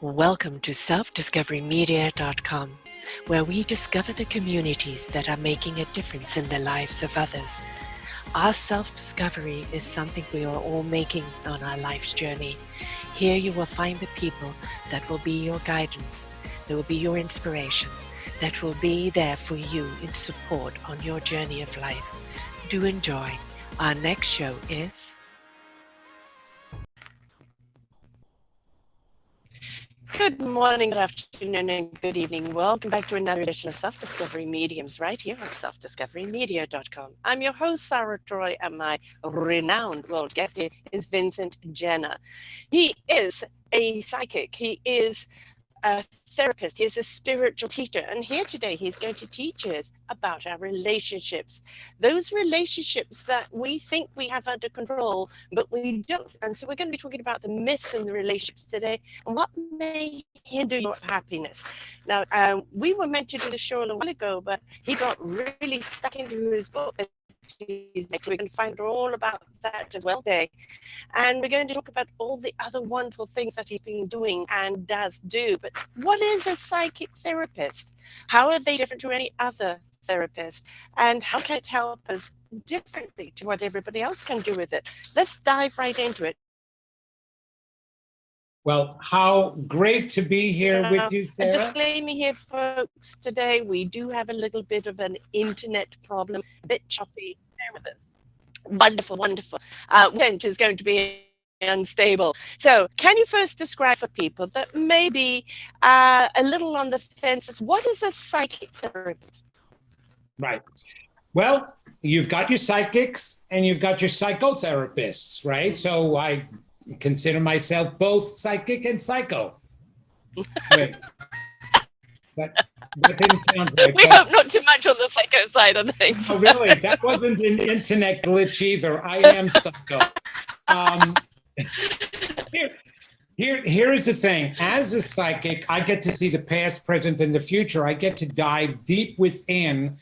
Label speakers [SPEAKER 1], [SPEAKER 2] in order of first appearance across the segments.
[SPEAKER 1] Welcome to selfdiscoverymedia.com, where we discover the communities that are making a difference in the lives of others. Our self-discovery is something we are all making on our life's journey. Here you will find the people that will be your guidance, that will be your inspiration, that will be there for you in support on your journey of life. Do enjoy. Our next show is... Good morning, good afternoon, and good evening. Welcome back to another edition of Self-Discovery Mediums right here on selfdiscoverymedia.com. I'm your host, Sarah Troy, and my renowned world guest here is Vincent Genna. He is a psychic. He is a therapist. He is a spiritual teacher. And here today, he's going to teach us about our relationships. Those relationships that we think we have under control, but we don't. And so we're going to be talking about the myths in the relationships today and what may hinder your happiness. Now, we were meant to do the show a while ago, but he got really stuck into his book. We're going to find out all about that as well today. And we're going to talk about all the other wonderful things that he's been doing and does do. But what is a psychic therapist? How are they different to any other therapist? And how can it help us differently to what everybody else can do with it? Let's dive right into it.
[SPEAKER 2] Well, how great to be here with you, Sarah.
[SPEAKER 1] A disclaimer here, folks. Today, we do have a little bit of an internet problem, a bit choppy. Bear with us. Wonderful, wonderful. Winch is going to be unstable. So can you first describe for people that may be a little on the fences, what is a psychic therapist?
[SPEAKER 2] Right. Well, you've got your psychics and you've got your psychotherapists, right? So I consider myself both psychic and psycho. Wait. That didn't sound right.
[SPEAKER 1] We hope not too much on the psycho side of things.
[SPEAKER 2] Oh, really? That wasn't an internet glitch either. I am psycho. Here's the thing. As a psychic, I get to see the past, present, and the future. I get to dive deep within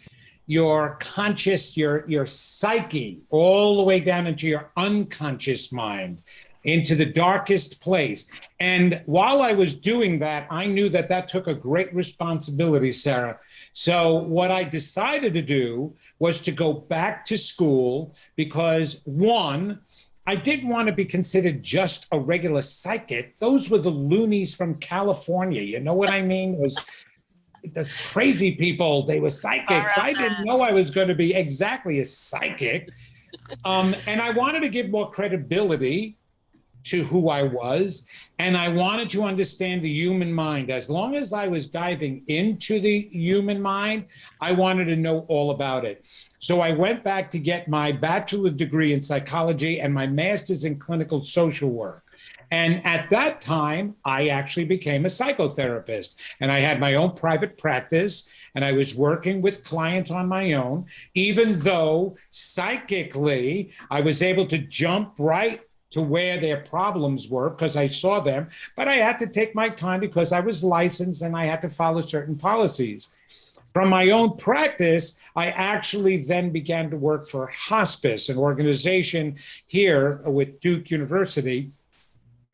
[SPEAKER 2] your conscious, your psyche, all the way down into your unconscious mind, into the darkest place. And while I was doing that, I knew that that took a great responsibility, Sarah. So what I decided to do was to go back to school because, one, I didn't want to be considered just a regular psychic. Those were the loonies from California. You know what I mean? It was those crazy people. They were psychics. I didn't know I was going to be exactly a psychic. And I wanted to give more credibility to who I was, and I wanted to understand the human mind. As long as I was diving into the human mind, I wanted to know all about it. So I went back to get my bachelor's degree in psychology and my master's in clinical social work. And at that time, I actually became a psychotherapist, and I had my own private practice, and I was working with clients on my own, even though psychically I was able to jump right to where their problems were because I saw them, but I had to take my time because I was licensed and I had to follow certain policies. From my own practice, I actually then began to work for hospice, an organization here with Duke University.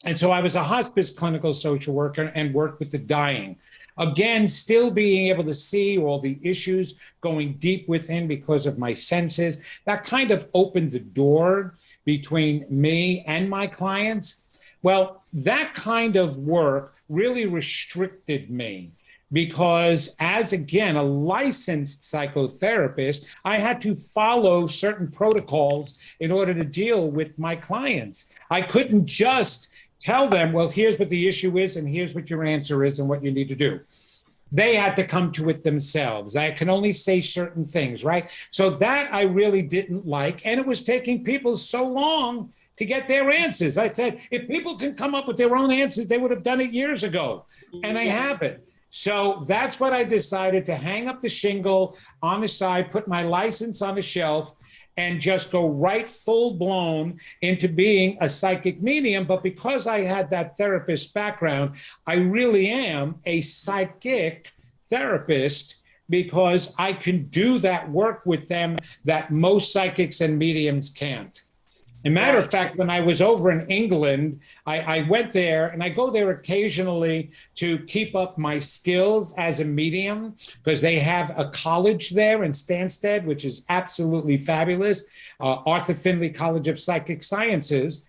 [SPEAKER 2] And so I was a hospice clinical social worker and worked with the dying. Again, still being able to see all the issues going deep within because of my senses. That kind of opened the door between me and my clients. Well, that kind of work really restricted me because as, again, a licensed psychotherapist, I had to follow certain protocols in order to deal with my clients. I couldn't just tell them, well, here's what the issue is and here's what your answer is and what you need to do. They had to come to it themselves. I can only say certain things, right? So that I really didn't like. And it was taking people so long to get their answers. I said, if people can come up with their own answers, they would have done it years ago. And they haven't. So that's what I decided to hang up the shingle on the side, put my license on the shelf, and just go right full blown into being a psychic medium. But because I had that therapist background, I really am a psychic therapist because I can do that work with them that most psychics and mediums can't. a matter of
[SPEAKER 1] Right.
[SPEAKER 2] fact, when I was over in England, I went there and I go there occasionally to keep up my skills as a medium because they have a college there in Stansted, which is absolutely fabulous, Arthur Findlay College of Psychic Sciences.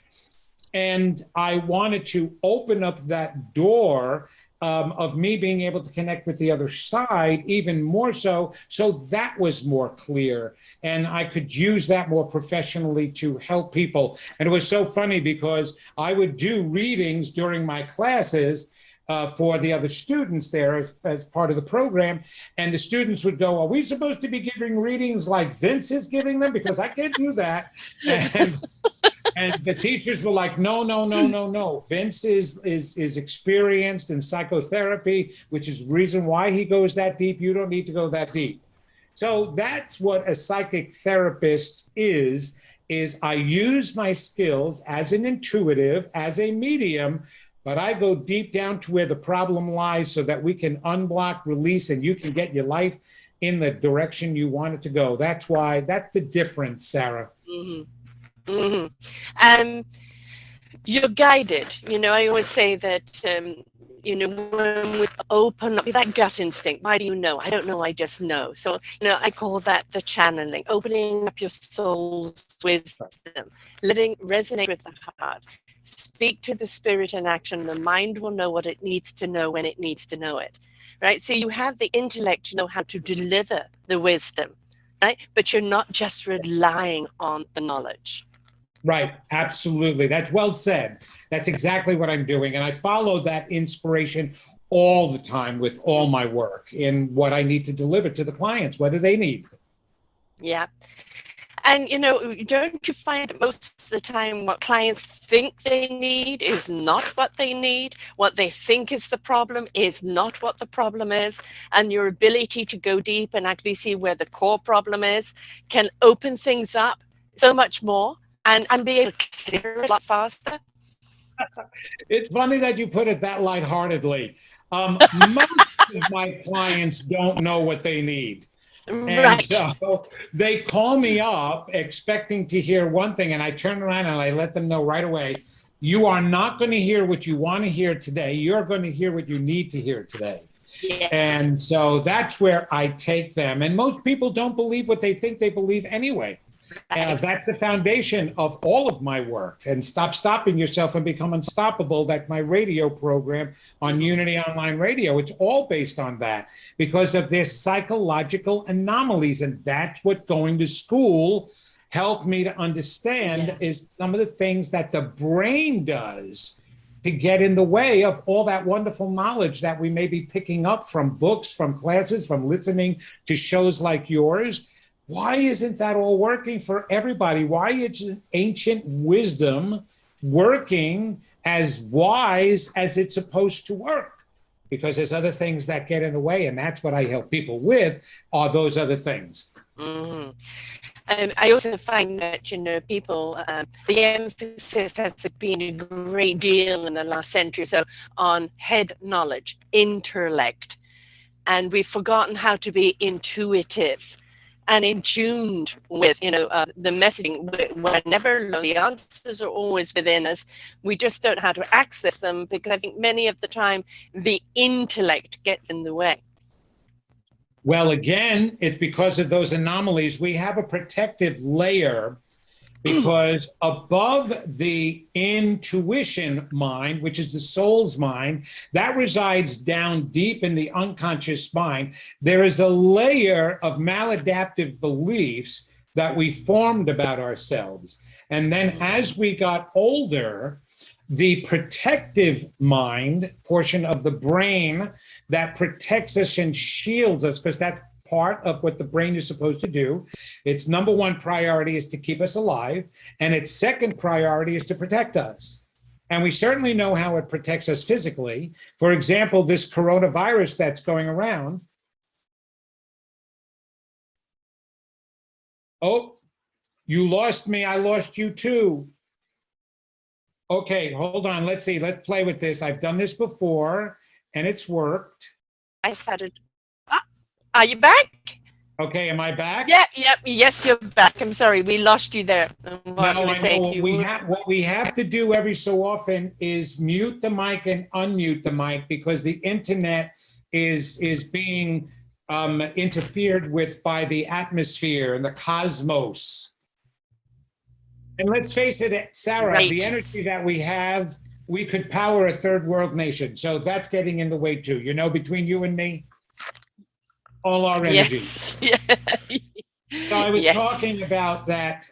[SPEAKER 2] And I wanted to open up that door of me being able to connect with the other side even more so. So that was more clear. And I could use that more professionally to help people. And it was so funny because I would do readings during my classes for the other students there as part of the program. And the students would go, are we supposed to be giving readings like Vince is giving them? Because I can't do that. And the teachers were like, no, no, no, no, no. Vince is experienced in psychotherapy, which is the reason why he goes that deep. You don't need to go that deep. So that's what a psychic therapist is I use my skills as an intuitive, as a medium, but I go deep down to where the problem lies so that we can unblock, release, and you can get your life in the direction you want it to go. That's the difference, Sarah.
[SPEAKER 1] Mm-hmm. Mm-hmm. You're guided. I always say that, when we open up with that gut instinct, why do you know? I don't know, I just know. So, I call that the channeling, opening up your soul's wisdom, letting resonate with the heart. Speak to the spirit in action. The mind will know what it needs to know when it needs to know it, right? So you have the intellect to know how to deliver the wisdom, right? But you're not just relying on the knowledge.
[SPEAKER 2] Right, absolutely. That's well said. That's exactly what I'm doing. And I follow that inspiration all the time with all my work in what I need to deliver to the clients. What do they need?
[SPEAKER 1] Yeah. And, don't you find that most of the time what clients think they need is not what they need? What they think is the problem is not what the problem is. And your ability to go deep and actually see where the core problem is can open things up so much more and be able to clear it a lot faster.
[SPEAKER 2] It's funny that you put it that lightheartedly. Most of my clients don't know what they need. And
[SPEAKER 1] Right.
[SPEAKER 2] so they call me up expecting to hear one thing, and I turn around and I let them know right away, you are not going to hear what you want to hear today. You're going to hear what you need to hear today.
[SPEAKER 1] Yes.
[SPEAKER 2] And so that's where I take them. And most people don't believe what they think they believe anyway. That's the foundation of all of my work. And Stop Stopping Yourself and Become Unstoppable, that's my radio program on Unity Online Radio. It's all based on that because of their psychological anomalies. And that's what going to school helped me to understand is some of the things that the brain does to get in the way of all that wonderful knowledge that we may be picking up from books, from classes, from listening to shows like yours. Why isn't that all working for everybody? Why is ancient wisdom working as wise as it's supposed to work? Because there's other things that get in the way, and that's what I help people with, are those other things.
[SPEAKER 1] Mm-hmm. I also find that, people, the emphasis has been a great deal in the last century or so on head knowledge, intellect, and we've forgotten how to be intuitive and in tune with, the messaging. Whenever the answers are always within us, we just don't know how to access them because I think many of the time the intellect gets in the way.
[SPEAKER 2] Well, again, it's because of those anomalies. We have a protective layer because above the intuition mind, which is the soul's mind, that resides down deep in the unconscious mind, there is a layer of maladaptive beliefs that we formed about ourselves. And then as we got older, the protective mind portion of the brain that protects us and shields us, because that's part of what the brain is supposed to do. Its number one priority is to keep us alive, and its second priority is to protect us. And we certainly know how it protects us physically. For example, this coronavirus that's going around. Oh, you lost me, I lost you too. Okay, hold on, let's see, let's play with this. I've done this before, and it's worked.
[SPEAKER 1] I started, are you back?
[SPEAKER 2] Okay, am I back?
[SPEAKER 1] Yeah, yeah, yes, you're back. I'm sorry, we lost you there. What
[SPEAKER 2] No,
[SPEAKER 1] you were
[SPEAKER 2] I know
[SPEAKER 1] saying, you were...
[SPEAKER 2] what we have to do every so often is mute the mic and unmute the mic because the internet is being interfered with by the atmosphere and the cosmos. And let's face it, Sarah, the
[SPEAKER 1] Right.
[SPEAKER 2] energy that we have, we could power a third world nation. So that's getting in the way too. You know, between you and me, all our energy.
[SPEAKER 1] Yes. Yeah.
[SPEAKER 2] So I was
[SPEAKER 1] Yes.
[SPEAKER 2] talking about that.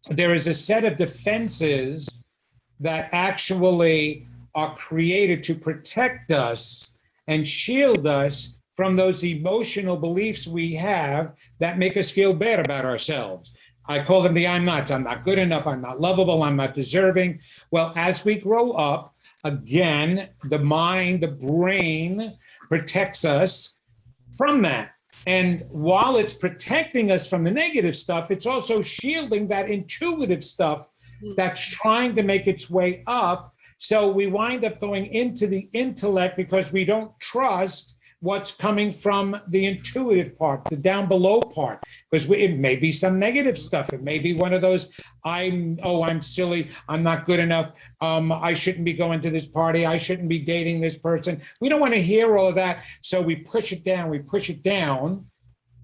[SPEAKER 2] There is a set of defenses that actually are created to protect us and shield us from those emotional beliefs we have that make us feel bad about ourselves. I call them the I'm nots. I'm not good enough. I'm not lovable. I'm not deserving. Well, as we grow up, again, the mind, the brain protects us from that. And while it's protecting us from the negative stuff, it's also shielding that intuitive stuff that's trying to make its way up. So we wind up going into the intellect because we don't trust what's coming from the intuitive part, the down below part, because it may be some negative stuff. It may be one of those, I'm silly, I'm not good enough, I shouldn't be going to this party, I shouldn't be dating this person. We don't want to hear all of that, so we push it down,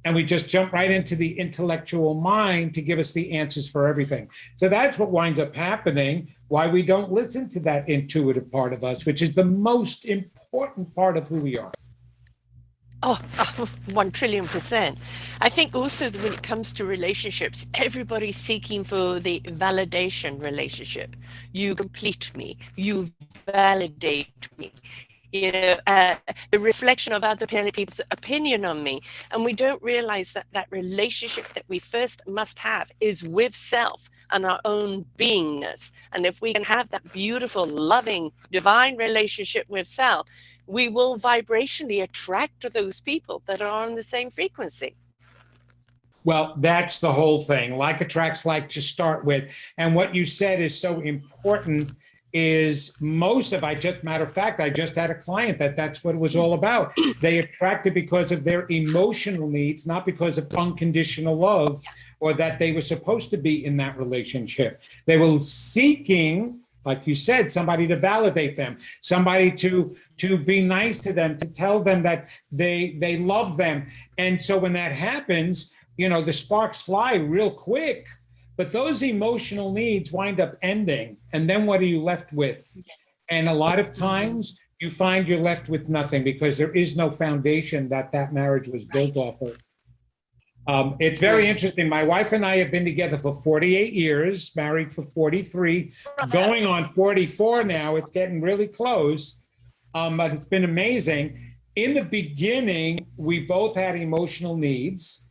[SPEAKER 2] and we just jump right into the intellectual mind to give us the answers for everything. So that's what winds up happening, why we don't listen to that intuitive part of us, which is the most important part of who we are.
[SPEAKER 1] Oh, 1 trillion%. I think also that when it comes to relationships, everybody's seeking for the validation relationship. You complete me, you validate me. The reflection of other people's opinion on me. And we don't realize that that relationship that we first must have is with self and our own beingness. And if we can have that beautiful, loving, divine relationship with self, we will vibrationally attract those people that are on the same frequency.
[SPEAKER 2] Well, that's the whole thing. Like attracts like to start with. And what you said is so important is matter of fact, I just had a client that's what it was all about. They attracted because of their emotional needs, not because of unconditional love or that they were supposed to be in that relationship. They were seeking, like you said, somebody to validate them, somebody to be nice to them, to tell them that they love them. And so when that happens, the sparks fly real quick, but those emotional needs wind up ending. And then what are you left with? And a lot of times you find you're left with nothing because there is no foundation that marriage was built off of. It's very interesting. My wife and I have been together for 48 years, married for 43, going on 44 now. It's getting really close, but it's been amazing. In the beginning, we both had emotional needs,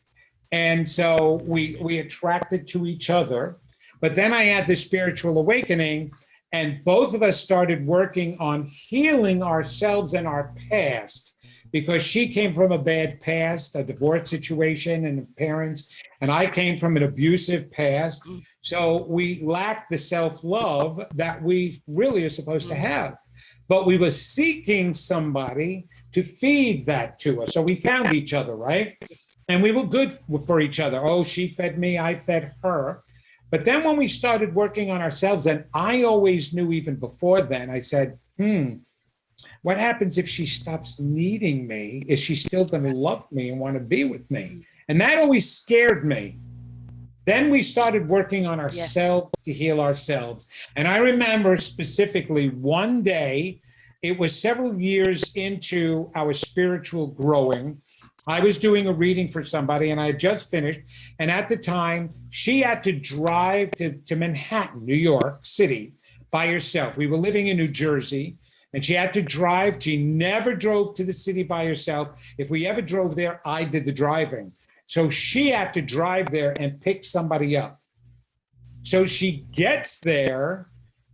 [SPEAKER 2] and so we attracted to each other. But then I had this spiritual awakening, and both of us started working on healing ourselves and our past, because she came from a bad past, a divorce situation and parents, and I came from an abusive past. So we lacked the self-love that we really are supposed to have. But we were seeking somebody to feed that to us. So we found each other, right? And we were good for each other. Oh, she fed me, I fed her. But then when we started working on ourselves, and I always knew even before then, I said, what happens if she stops needing me? Is she still going to love me and want to be with me? And that always scared me. Then we started working on ourselves to heal ourselves. And I remember specifically one day, it was several years into our spiritual growing. I was doing a reading for somebody and I had just finished. And at the time, she had to drive to Manhattan, New York City by herself. We were living in New Jersey. And she had to drive. She never drove to the city by herself. If we ever drove there, I did the driving. So she had to drive there and pick somebody up. So she gets there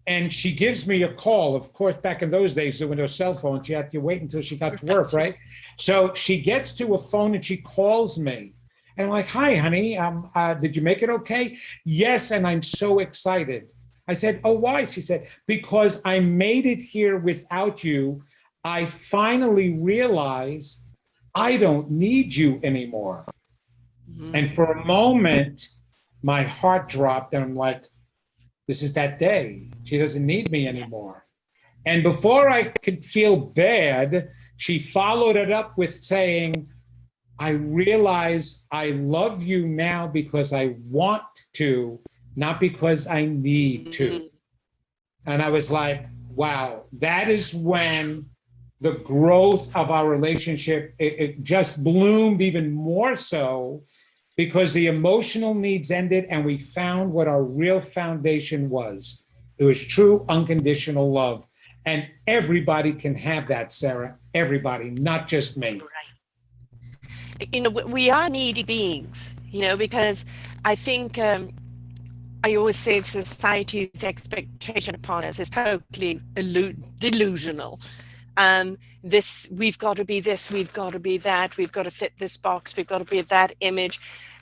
[SPEAKER 2] and she gives me a call. Of course, back in those days, there were no cell phones. She had to wait until she got to work, right? So she gets to a phone and she calls me. And I'm like, hi, honey, did you make it okay? Yes, and I'm so excited. I said, oh, why? She said, because I made it here without you. I finally realized I don't need you anymore. And for a moment, my heart dropped and I'm like, this is that day. She doesn't need me anymore. And before I could feel bad, she followed it up with saying, I realize I love you now because I want to, not because I need to. And I was like, wow, that is when the growth of our relationship, it just bloomed even more so because the emotional needs ended and we found what our real foundation was. It was true unconditional love. And everybody can have that, Sarah. Everybody, not just me.
[SPEAKER 1] Right. You know, we are needy beings, you know, because I think I always say society's expectation upon us is totally delusional. This, we've got to be this, we've got to be that, we've got to fit this box, we've got to be that image.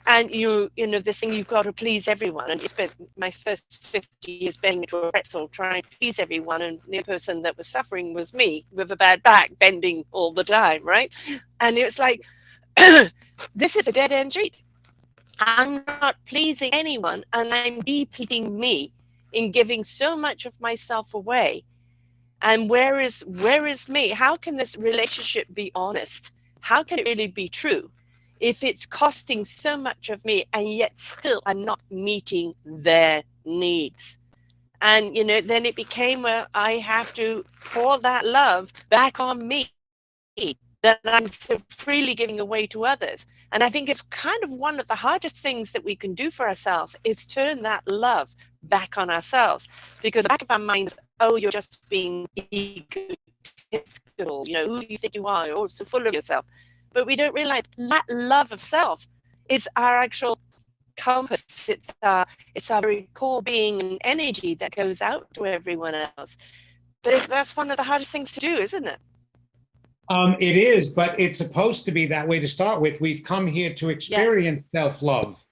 [SPEAKER 1] And you know, this thing, you've got to please everyone. And I spent my first 50 years bending into a pretzel trying to please everyone. And the person that was suffering was me with a bad back, bending all the time, right? And it was like, this is a dead end street. I'm not pleasing anyone, and I'm repeating me in giving so much of myself away. And where is me? How can this relationship be honest? How can it really be true if it's costing so much of me and yet still I'm not meeting their needs? And you know, then it became, well, I have to pour that love back on me that I'm so freely giving away to others. And I think it's kind of one of the hardest things that we can do for ourselves is turn that love back on ourselves, because the back of our minds, oh, you're just being egotistical, you know, who do you think you are? You're so full of yourself. But we don't realize that love of self is our actual compass. It's our very core being and energy that goes out to everyone else. But that's one of the hardest things to do, isn't it?
[SPEAKER 2] It is, but it's supposed to be that way to start with. We've come here to experience self-love.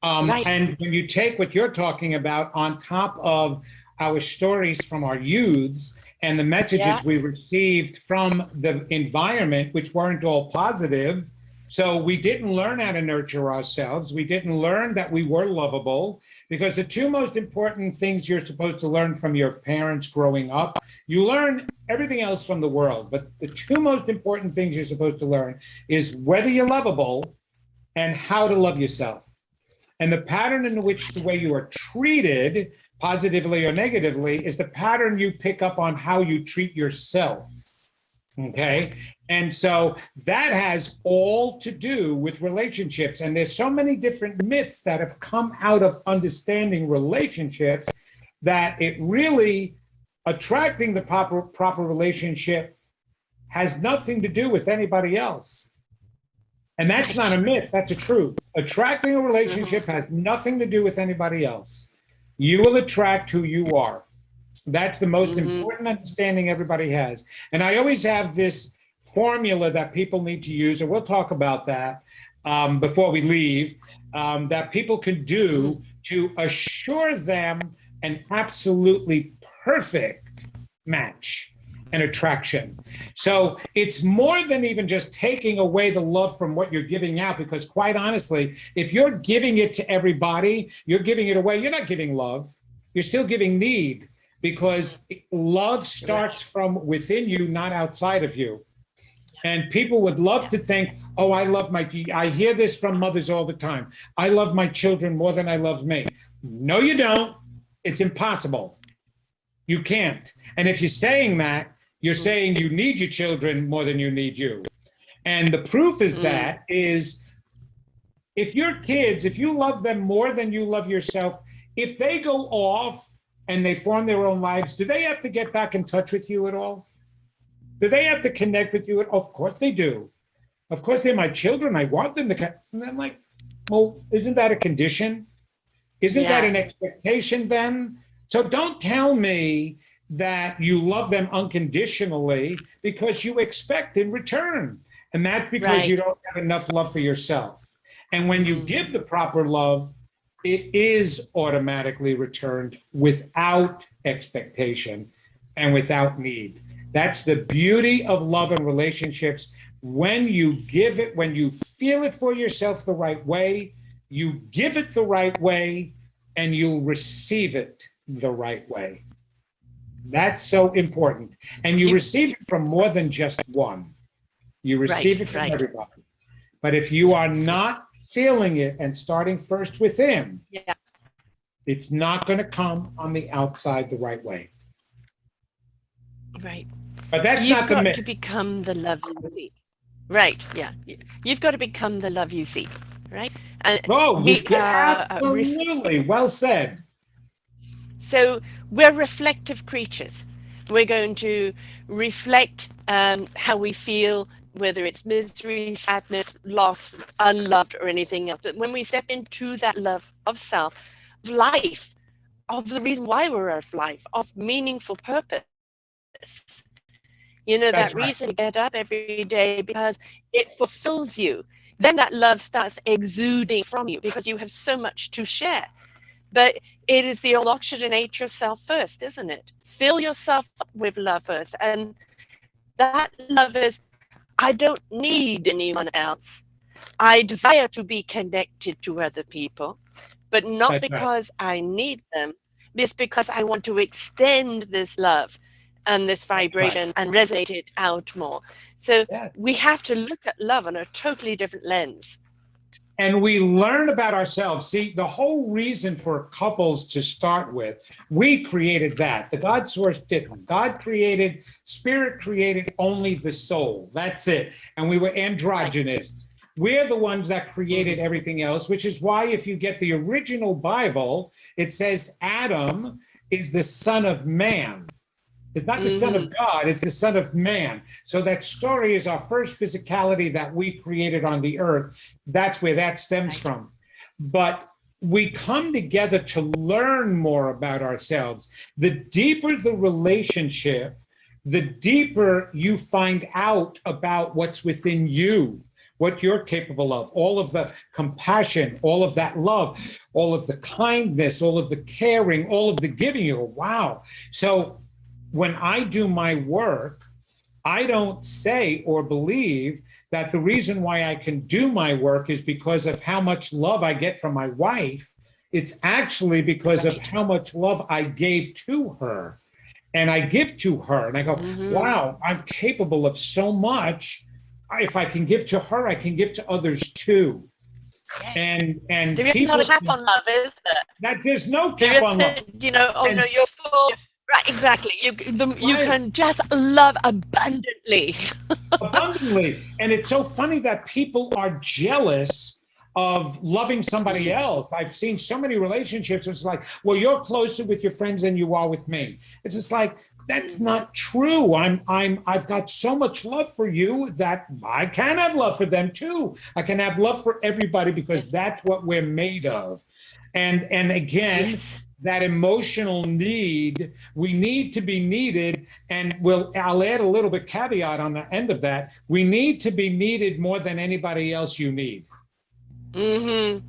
[SPEAKER 1] Right.
[SPEAKER 2] And when you take what you're talking about on top of our stories from our youths and the messages we received from the environment, which weren't all positive. So we didn't learn how to nurture ourselves. We didn't learn that we were lovable, because the two most important things you're supposed to learn from your parents growing up, you learn everything else from the world, but the two most important things you're supposed to learn is whether you're lovable and how to love yourself. And the pattern in which the way you are treated, positively or negatively, is the pattern you pick up on how you treat yourself. Okay. And so that has all to do with relationships. And there's so many different myths that have come out of understanding relationships that it really, attracting the proper relationship has nothing to do with anybody else. And that's not a myth, that's a truth. Attracting a relationship has nothing to do with anybody else. You will attract who you are. That's the most important understanding everybody has. And I always have this formula that people need to use, and we'll talk about that before we leave, that people can do to assure them an absolutely perfect match and attraction. So it's more than even just taking away the love from what you're giving out, because quite honestly, if you're giving it to everybody, you're giving it away, you're not giving love, you're still giving need, because love starts from within you, not outside of you. And people would love to think, oh, I hear this from mothers all the time. I love my children more than I love me. No, you don't. It's impossible. You can't. And if you're saying that, you're saying you need your children more than you need you. And the proof is that is, if your kids, if you love them more than you love yourself, if they go off and they form their own lives, do they have to get back in touch with you at all? Do they have to connect with you? Of course they do. Of course they're my children. I want them to. And I'm like, well, isn't that a condition? Isn't that an expectation then? So don't tell me that you love them unconditionally because you expect in return. And that's because you don't have enough love for yourself. And when you give the proper love, it is automatically returned without expectation and without need. That's the beauty of love and relationships. when you give it, when you feel it for yourself the right way, you give it the right way, and you'll receive it the right way. That's so important. And you receive it from more than just one. You receive it from everybody. But if you are not feeling it and starting first within, it's not going to come on the outside the right way.
[SPEAKER 1] Right.
[SPEAKER 2] But that's
[SPEAKER 1] You've
[SPEAKER 2] not the
[SPEAKER 1] got
[SPEAKER 2] mix.
[SPEAKER 1] to become the love you see. Right. Yeah. You've got to become the love you see. Right. And
[SPEAKER 2] Absolutely. Well said.
[SPEAKER 1] So we're reflective creatures. We're going to reflect how we feel, whether it's misery, sadness, loss, unloved, or anything else. But when we step into that love of self, of life, of the reason why we're of life, of meaningful purpose, you know, that
[SPEAKER 2] That's
[SPEAKER 1] reason to get up every day because it fulfills you, then that love starts exuding from you because you have so much to share. But it is the old oxygenate yourself first, isn't it? Fill yourself up with love first. And that love is, I don't need anyone else. I desire to be connected to other people, but not
[SPEAKER 2] That's right.
[SPEAKER 1] because I need them. It's because I want to extend this love and this vibration and resonate it out more. So we have to look at love on a totally different lens.
[SPEAKER 2] And we learn about ourselves. See, the whole reason for couples to start with, we created that. The God source didn't. God created, spirit created only the soul. That's it. And we were androgynous. We're the ones that created everything else, which is why if you get the original Bible, it says Adam is the son of man. It's not the son of God, it's the son of man. So that story is our first physicality that we created on the earth. That's where that stems from. But we come together to learn more about ourselves. The deeper the relationship, the deeper you find out about what's within you, what you're capable of, all of the compassion, all of that love, all of the kindness, all of the caring, all of the giving. You go, wow. So when I do my work, I don't say or believe that the reason why I can do my work is because of how much love I get from my wife. It's actually because of how much love I gave to her. And I give to her. And I go, wow, I'm capable of so much. If I can give to her, I can give to others too. And
[SPEAKER 1] there is not a cap on love, is there?
[SPEAKER 2] That there's no cap on love.
[SPEAKER 1] You know, oh no, you're full. Right, exactly. You can just love abundantly.
[SPEAKER 2] Abundantly. And it's so funny that people are jealous of loving somebody else. I've seen so many relationships. It's like, well, you're closer with your friends than you are with me. It's just like, that's not true. I've got so much love for you that I can have love for them too. I can have love for everybody because that's what we're made of. And again, that emotional need, we need to be needed. And I'll add a little bit caveat on the end of that. We need to be needed more than anybody else you need. So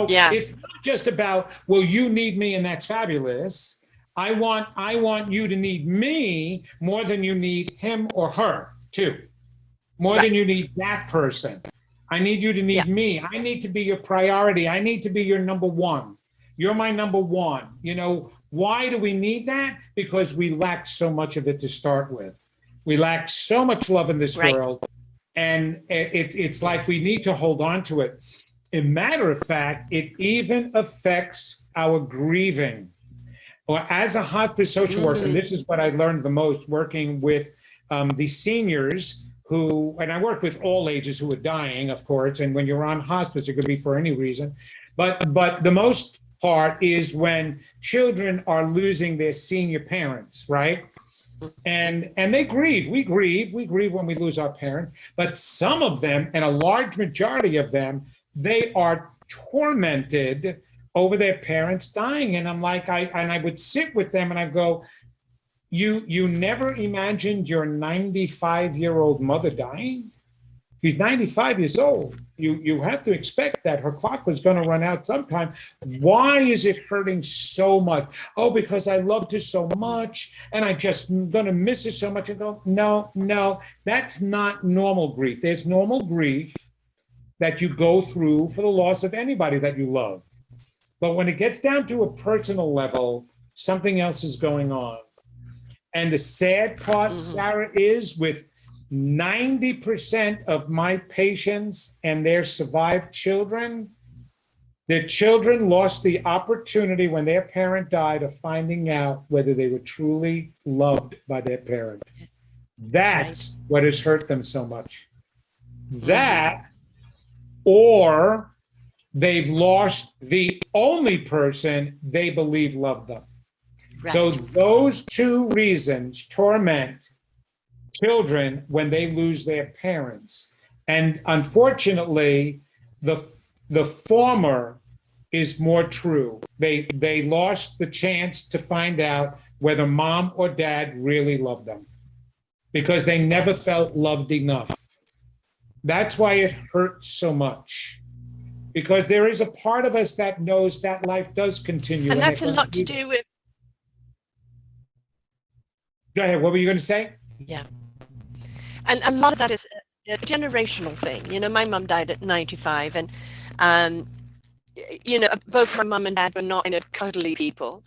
[SPEAKER 2] it's not just about, well, you need me and that's fabulous. I want you to need me more than you need him or her too. More than you need that person. I need you to need me. I need to be your priority. I need to be your number one. You're my number one. You know, why do we need that? Because we lack so much of it to start with. We lack so much love in this world. And it's like we need to hold on to it. As a matter of fact, it even affects our grieving. Or as a hospice social worker, and this is what I learned the most working with the seniors who, and I work with all ages who are dying, of course, and when you're on hospice, it could be for any reason. But the most part is when children are losing their senior parents, right? And they grieve. We grieve when we lose our parents. But some of them, and a large majority of them, they are tormented over their parents dying. And I'm like, I would sit with them and I go, you never imagined your 95-year-old mother dying? She's 95 years old. You have to expect that her clock was going to run out sometime. Why is it hurting so much? Oh, because I loved her so much and I just going to miss her so much. And go, no, that's not normal grief. There's normal grief that you go through for the loss of anybody that you love. But when it gets down to a personal level, something else is going on. And the sad part, Sarah, is with 90% of my patients and their survived children, their children lost the opportunity when their parent died of finding out whether they were truly loved by their parent. That's what has hurt them so much. That, or they've lost the only person they believe loved them. Right. So those two reasons torment children when they lose their parents. And unfortunately, the former is more true. They lost the chance to find out whether mom or dad really loved them because they never felt loved enough. That's why it hurts so much. Because there is a part of us that knows that life does continue.
[SPEAKER 1] And that's a lot to do with...
[SPEAKER 2] Go ahead, what were you going to say?
[SPEAKER 1] Yeah. And a lot of that is a generational thing. You know, my mom died at 95 and, you know, both my mom and dad were not cuddly people.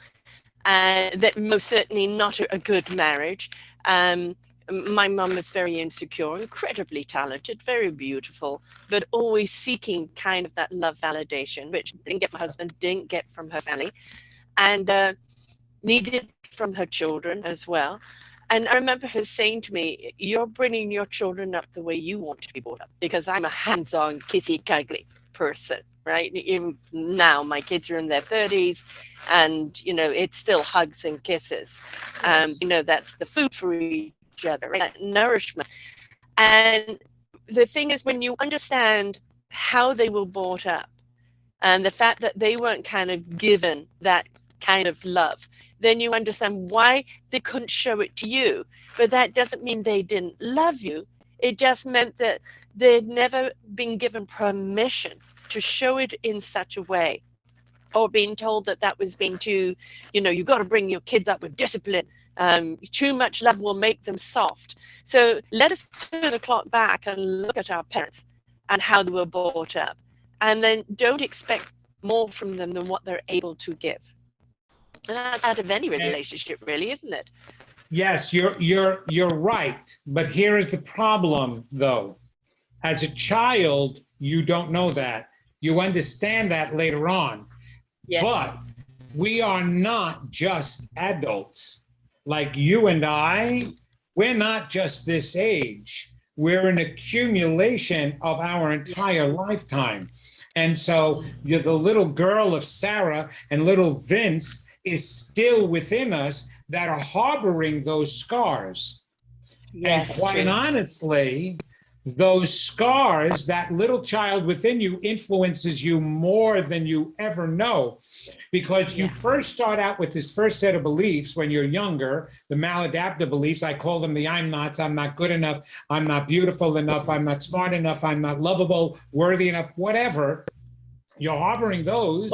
[SPEAKER 1] That most certainly not a good marriage. My mom was very insecure, incredibly talented, very beautiful, but always seeking kind of that love validation, which didn't get my husband, didn't get from her family, and needed from her children as well. And I remember her saying to me, you're bringing your children up the way you want to be brought up, because I'm a hands-on, kissy, cuddly person, right? Even now, my kids are in their 30s, and, you know, it's still hugs and kisses. You know, that's the food for each other, right? That nourishment. And the thing is, when you understand how they were brought up, and the fact that they weren't kind of given that kind of love, then you understand why they couldn't show it to you. But that doesn't mean they didn't love you. It just meant that they'd never been given permission to show it in such a way, or being told that that was being too, you know, you've got to bring your kids up with discipline. Too much love will make them soft. So let us turn the clock back and look at our parents and how they were brought up, and then don't expect more from them than what they're able to give. And that's out of any relationship, really, isn't it?
[SPEAKER 2] Yes, you're right. But here is the problem, though. As a child, you don't know that. You understand that later on. Yes. But we are not just adults. Like you and I, we're not just this age. We're an accumulation of our entire lifetime. And so you're the little girl of Sarah and little Vince is still within us that are harboring those scars. Yes, and quite honestly, those scars, that little child within you influences you more than you ever know, because you first start out with this first set of beliefs when you're younger, the maladaptive beliefs. I call them the I'm nots. I'm not good enough. I'm not beautiful enough. I'm not smart enough. I'm not lovable, worthy enough, whatever. You're harboring those.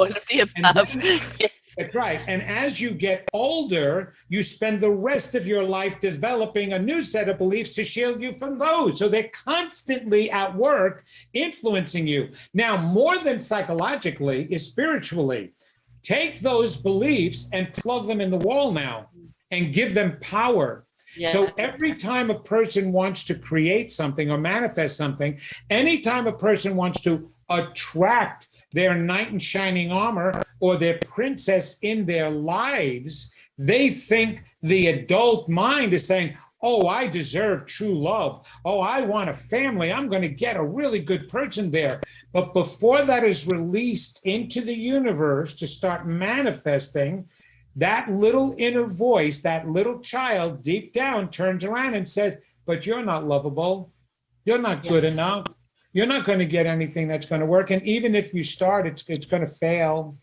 [SPEAKER 2] That's right. And as you get older, you spend the rest of your life developing a new set of beliefs to shield you from those. So they're constantly at work influencing you. Now, more than psychologically is spiritually. Take those beliefs and plug them in the wall now and give them power. Yeah. So every time a person wants to create something or manifest something, anytime a person wants to attract their knight in shining armor or their princess in their lives, they think the adult mind is saying, oh, I deserve true love. Oh, I want a family. I'm going to get a really good person there. But before that is released into the universe to start manifesting, that little inner voice, that little child deep down turns around and says, but you're not lovable. You're not good enough. You're not going to get anything that's going to work. And even if you start, it's going to fail.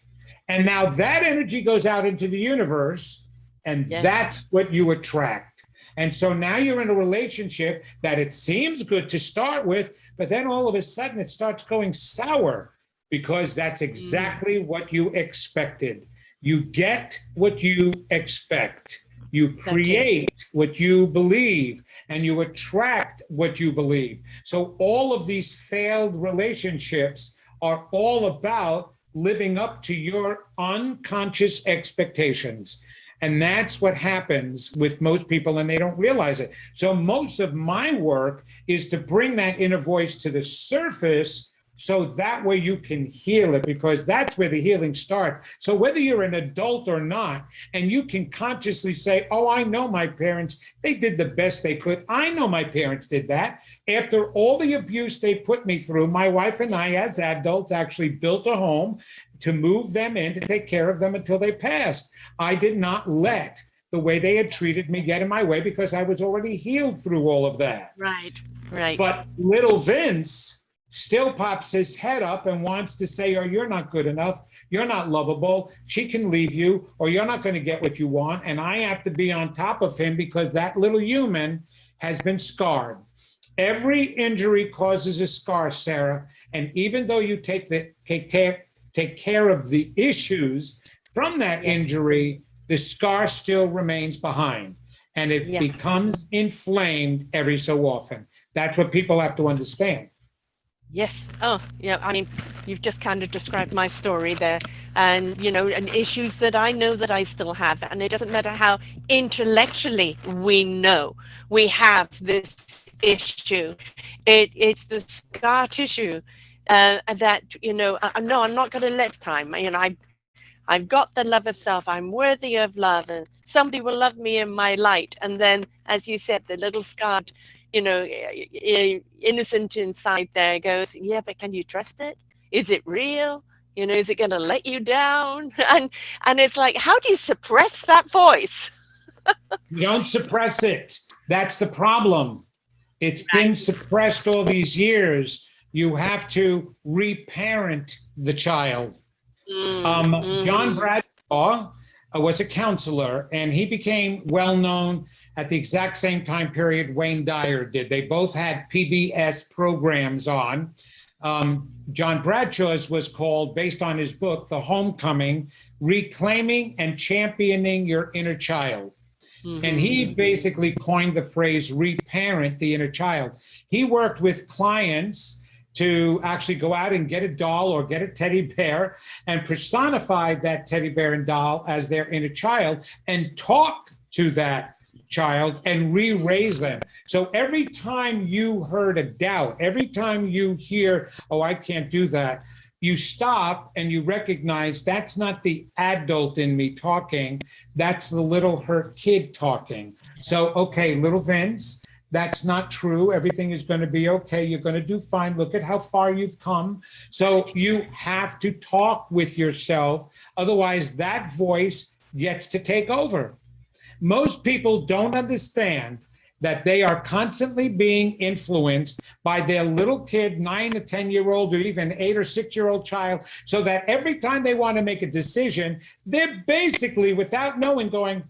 [SPEAKER 2] And now that energy goes out into the universe, and that's what you attract. And so now you're in a relationship that it seems good to start with, but then all of a sudden it starts going sour because that's exactly what you expected. You get what you expect. You create what you believe, and you attract what you believe. So all of these failed relationships are all about living up to your unconscious expectations. And that's what happens with most people, and they don't realize it. So most of my work is to bring that inner voice to the surface so that way you can heal it, because that's where the healing starts. So whether you're an adult or not, and you can consciously say, oh, I know my parents, they did the best they could. I know my parents did that. After all the abuse they put me through, my wife and I, as adults, actually built a home to move them in, to take care of them until they passed. I did not let the way they had treated me get in my way, because I was already healed through all of that.
[SPEAKER 1] Right, right.
[SPEAKER 2] But little Vince still pops his head up and wants to say, oh, you're not good enough, you're not lovable, she can leave you, or you're not going to get what you want. And I have to be on top of him because that little human has been scarred. Every injury causes a scar, Sarah. And even though you take care of the issues from that injury, the scar still remains behind, and it becomes inflamed every so often. That's what people have to understand.
[SPEAKER 1] Yes. Oh, yeah. I mean, you've just kind of described my story there, and and issues that I know that I still have. And it doesn't matter how intellectually we know we have this issue. It's the scar tissue that no, I'm not going to let time. I've got the love of self. I'm worthy of love, and somebody will love me in my light. And then, as you said, the little scarred, innocent inside there goes, yeah, but can you trust it? Is it real? Is it going to let you down? And it's like, how do you suppress that voice?
[SPEAKER 2] You don't suppress it. That's the problem. It's been suppressed all these years. You have to reparent the child. John Bradshaw was a counselor, and he became well known at the exact same time period Wayne Dyer did. They both had PBS programs on. John Bradshaw's was called, based on his book, The Homecoming, Reclaiming and Championing Your Inner Child. Mm-hmm. And he basically coined the phrase reparent the inner child. He worked with clients to actually go out and get a doll or get a teddy bear and personify that teddy bear and doll as their inner child and talk to that child and re-raise them. So every time you heard a doubt, every time you hear, oh, I can't do that, you stop and you recognize that's not the adult in me talking, that's the little hurt kid talking. So, okay, little Vince, that's not true. Everything is going to be okay. You're going to do fine. Look at how far you've come. So you have to talk with yourself. Otherwise, that voice gets to take over. Most people don't understand that they are constantly being influenced by their little kid, 9 to 10-year-old, or even 8 or 6-year-old child, so that every time they want to make a decision, they're basically, without knowing, going,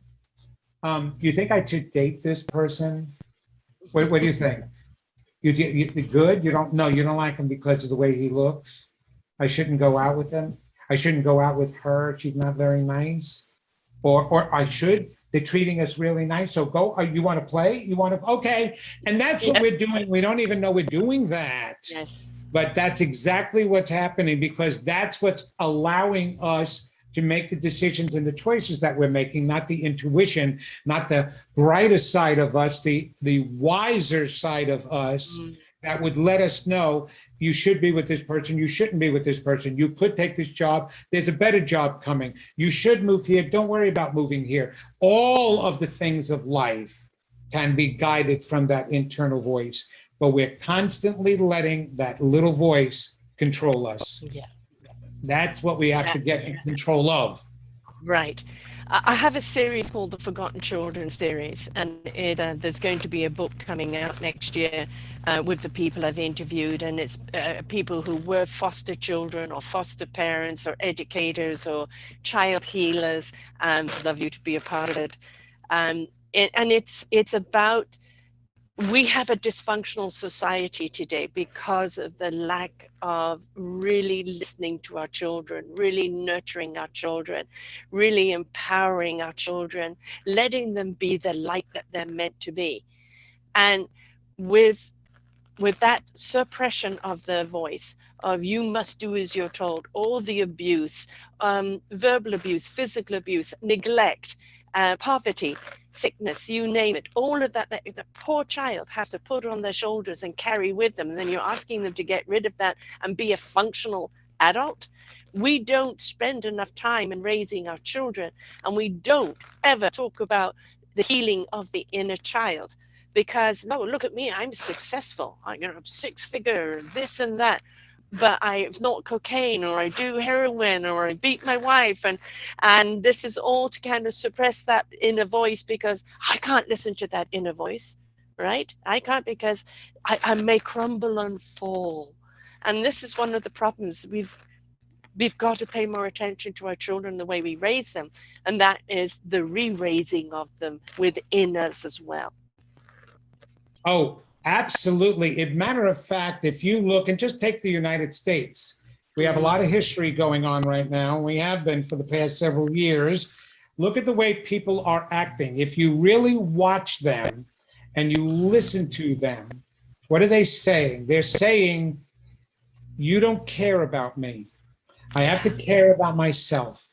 [SPEAKER 2] do you think I should date this person? What do you think? You good? You don't like him because of the way he looks? I shouldn't go out with him? I shouldn't go out with her. She's not very nice. Or I should? They're treating us really nice. So go, you want to play? You want to, okay. And that's what we're doing. We don't even know we're doing that.
[SPEAKER 1] Yes.
[SPEAKER 2] But that's exactly what's happening, because that's what's allowing us to make the decisions and the choices that we're making, not the intuition, not the brighter side of us, the wiser side of us that would let us know you should be with this person, you shouldn't be with this person, you could take this job, there's a better job coming, you should move here, don't worry about moving here. All of the things of life can be guided from that internal voice, but we're constantly letting that little voice control us.
[SPEAKER 1] Yeah.
[SPEAKER 2] That's what we have to get in control of.
[SPEAKER 1] Right. I have a series called the Forgotten Children series, and there's going to be a book coming out next year with the people I've interviewed, and it's people who were foster children or foster parents or educators or child healers. I'd love you to be a part of it. And it's about, we have a dysfunctional society today because of the lack of really listening to our children, really nurturing our children, really empowering our children, letting them be the light that they're meant to be. And with that suppression of their voice, of you must do as you're told, all the abuse, verbal abuse, physical abuse, neglect, poverty, sickness, you name it, all of that the poor child has to put on their shoulders and carry with them. And then you're asking them to get rid of that and be a functional adult. We don't spend enough time in raising our children, and we don't ever talk about the healing of the inner child. Because no, look at me, I'm successful. I'm six-figure, this and that, but it's not cocaine, or I do heroin, or I beat my wife, and this is all to kind of suppress that inner voice, because I can't listen to that inner voice, right? I can't, because I may crumble and fall. And this is one of the problems. We've got to pay more attention to our children, the way we raise them, and that is the re-raising of them within us as well.
[SPEAKER 2] Oh, absolutely. As a matter of fact, if you look and just take the United States, we have a lot of history going on right now. We have been for the past several years. Look at the way people are acting. If you really watch them and you listen to them, what are they saying? They're saying, you don't care about me. I have to care about myself.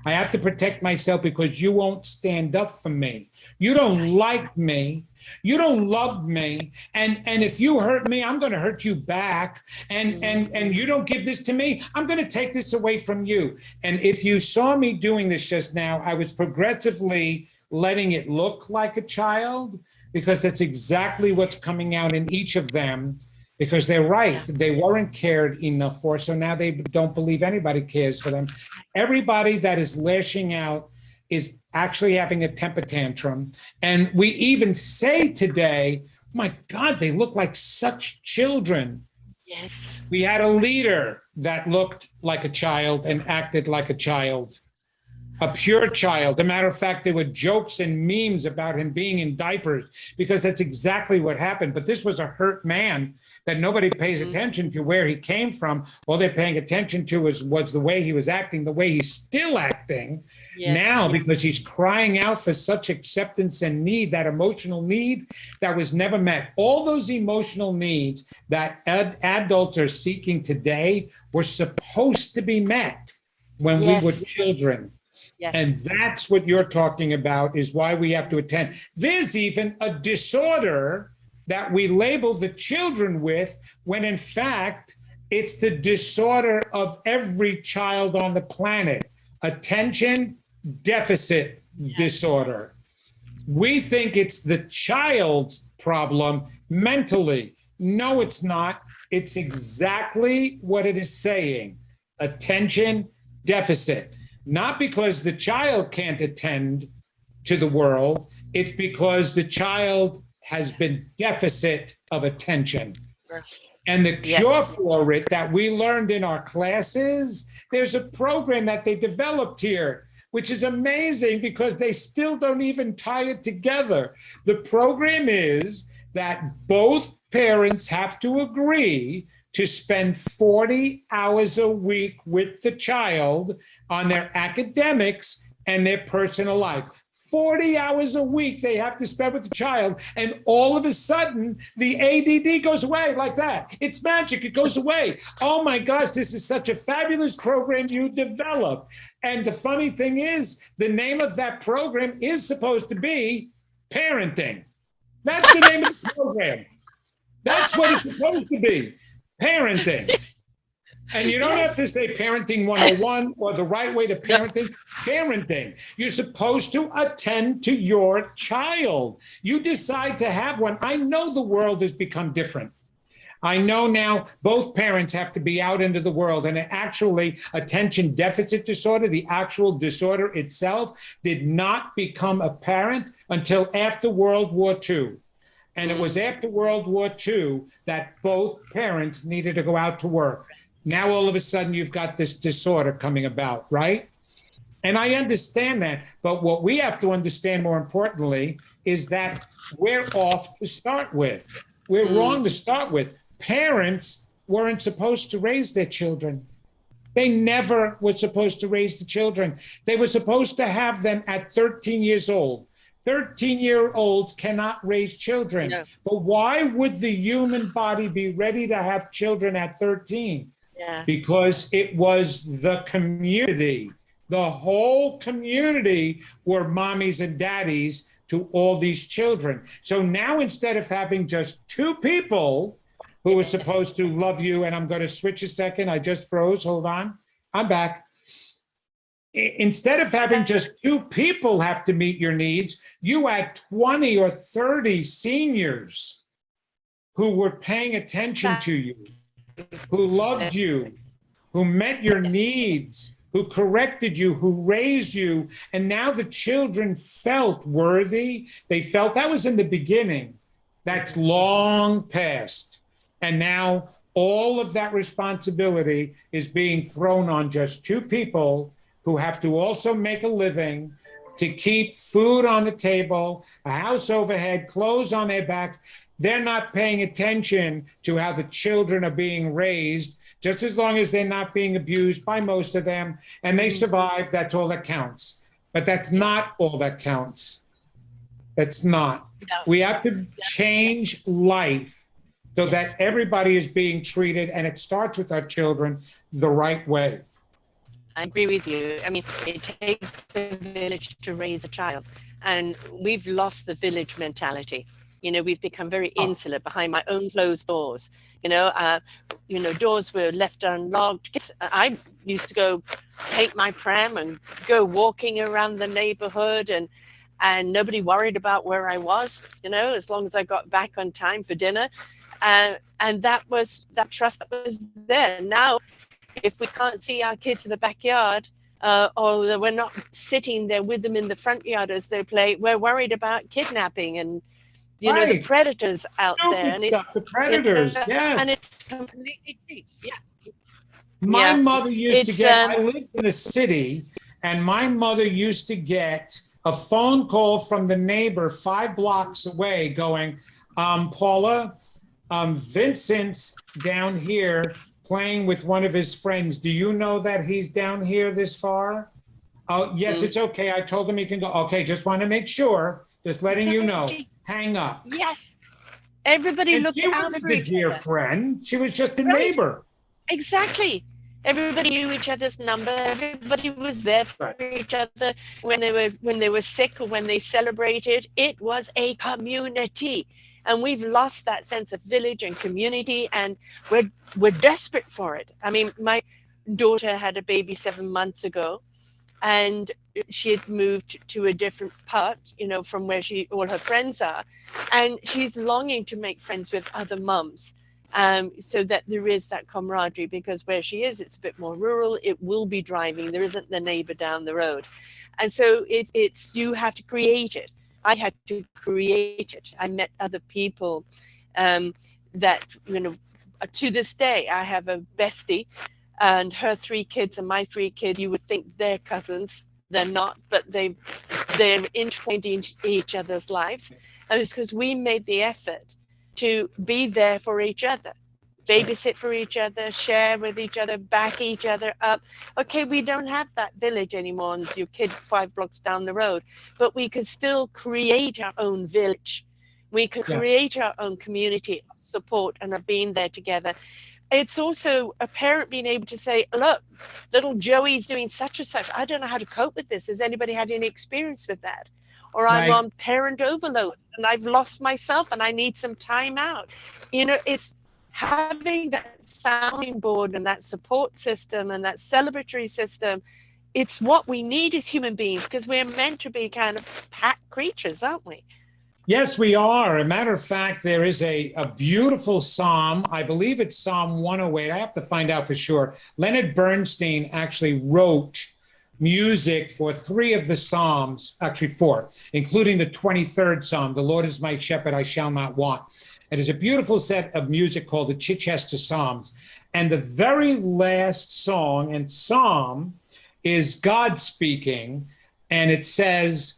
[SPEAKER 2] I have to protect myself because you won't stand up for me. You don't like me. You don't love me. And if you hurt me, I'm going to hurt you back. And you don't give this to me, I'm going to take this away from you. And if you saw me doing this just now, I was progressively letting it look like a child, because that's exactly what's coming out in each of them. Because they're right, they weren't cared enough for, so now they don't believe anybody cares for them. Everybody that is lashing out is actually having a temper tantrum. And we even say today, my God, they look like such children.
[SPEAKER 1] Yes.
[SPEAKER 2] We had a leader that looked like a child and acted like a child, a pure child. As a matter of fact, there were jokes and memes about him being in diapers, because that's exactly what happened. But this was a hurt man that nobody pays attention to where he came from. All they're paying attention to was the way he was acting, the way he's still acting now, because he's crying out for such acceptance and need, that emotional need that was never met. All those emotional needs that adults are seeking today were supposed to be met when we were children. Yes. And that's what you're talking about, is why we have to attend. There's even a disorder that we label the children with, when in fact, it's the disorder of every child on the planet, attention deficit disorder. We think it's the child's problem mentally. No, it's not. It's exactly what it is saying, attention deficit. Not because the child can't attend to the world, it's because the child has been deficit of attention. And the cure for it that we learned in our classes, there's a program that they developed here, which is amazing, because they still don't even tie it together. The program is that both parents have to agree to spend 40 hours a week with the child on their academics and their personal life. 40 hours a week they have to spend with the child, and all of a sudden the ADD goes away like that. It's magic, it goes away. Oh my gosh, this is such a fabulous program you developed. And the funny thing is, the name of that program is supposed to be parenting. That's the name of the program. That's what it's supposed to be, parenting. And you don't have to say parenting 101 or the right way to parenting. Parenting. You're supposed to attend to your child. You decide to have one. I know the world has become different. I know now both parents have to be out into the world, and actually attention deficit disorder, the actual disorder itself, did not become apparent until after World War II. And it was after World War II that both parents needed to go out to work. Now, all of a sudden, you've got this disorder coming about, right? And I understand that. But what we have to understand more importantly is that we're off to start with. We're wrong to start with. Parents weren't supposed to raise their children. They never were supposed to raise the children. They were supposed to have them at 13 years old. 13-year-olds cannot raise children.
[SPEAKER 1] No.
[SPEAKER 2] But why would the human body be ready to have children at 13?
[SPEAKER 1] Yeah.
[SPEAKER 2] Because it was the community. The whole community were mommies and daddies to all these children. So now instead of having just two people who are supposed to love you, and I'm going to switch a second. I just froze. Hold on. I'm back. Instead of having just two people have to meet your needs, you had 20 or 30 seniors who were paying attention to you, who loved you, who met your needs, who corrected you, who raised you. And now the children felt worthy. They felt that was in the beginning. That's long past. And now all of that responsibility is being thrown on just two people who have to also make a living to keep food on the table, a house overhead, clothes on their backs. They're not paying attention to how the children are being raised, just as long as they're not being abused by most of them and they survive. That's all that counts. But that's not all that counts. That's not.
[SPEAKER 1] No.
[SPEAKER 2] We have to change life so that everybody is being treated, and it starts with our children, the right way.
[SPEAKER 1] I agree with you. I mean, it takes a village to raise a child, and we've lost the village mentality. You know, we've become very insular behind my own closed doors. You know, doors were left unlocked. I used to go take my pram and go walking around the neighborhood, and nobody worried about where I was, you know, as long as I got back on time for dinner. And that was that trust that was there. Now, if we can't see our kids in the backyard, or we're not sitting there with them in the front yard as they play, we're worried about kidnapping and, you know, the predators out there. And
[SPEAKER 2] the predators, yes.
[SPEAKER 1] And it's completely cheap. Yeah.
[SPEAKER 2] My mother used to get, I lived in the city, and my mother used to get a phone call from the neighbor 5 blocks away going, Paula, Vincent's down here playing with one of his friends. Do you know that he's down here this far? Oh, yes, it's okay. I told him he can go. Okay, just want to make sure. Just letting you know. Hang up.
[SPEAKER 1] Yes. Everybody looked out for each other. Dear
[SPEAKER 2] friend. She was just a neighbor.
[SPEAKER 1] Exactly. Everybody knew each other's number. Everybody was there for each other when they were sick or when they celebrated. It was a community. And we've lost that sense of village and community, and we're desperate for it. I mean, my daughter had a baby 7 months ago, and she had moved to a different part, you know, from where all her friends are, and she's longing to make friends with other mums, so that there is that camaraderie, because where she is, it's a bit more rural. It will be driving. There isn't the neighbor down the road, and so it's you have to create it. I had to create it. I met other people that, you know, to this day, I have a bestie, and her 3 kids and my 3 kids. You would think they're cousins. They're not, but they're intertwined in each other's lives. And it's because we made the effort to be there for each other, babysit for each other, share with each other, back each other up. Okay, we don't have that village anymore and your kid 5 blocks down the road, but we can still create our own village. We can create our own community of support and of being there together. It's also a parent being able to say, look, little Joey's doing such and such. I don't know how to cope with this. Has anybody had any experience with that? Or I'm on parent overload and I've lost myself and I need some time out. You know, it's having that sounding board and that support system and that celebratory system. It's what we need as human beings, because we're meant to be kind of pack creatures, aren't we?
[SPEAKER 2] Yes, we are. As a matter of fact, there is a beautiful psalm. I believe it's Psalm 108. I have to find out for sure. Leonard Bernstein actually wrote music for 3 of the Psalms, actually 4, including the 23rd Psalm, the Lord is my shepherd, I shall not want. It is a beautiful set of music called the Chichester Psalms. And the very last song and psalm is God speaking, and it says,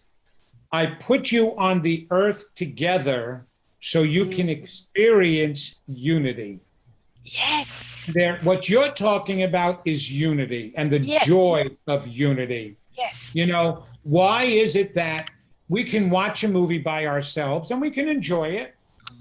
[SPEAKER 2] I put you on the earth together so you can experience unity.
[SPEAKER 1] Yes.
[SPEAKER 2] What you're talking about is unity and the joy of unity.
[SPEAKER 1] Yes.
[SPEAKER 2] You know, why is it that we can watch a movie by ourselves and we can enjoy it,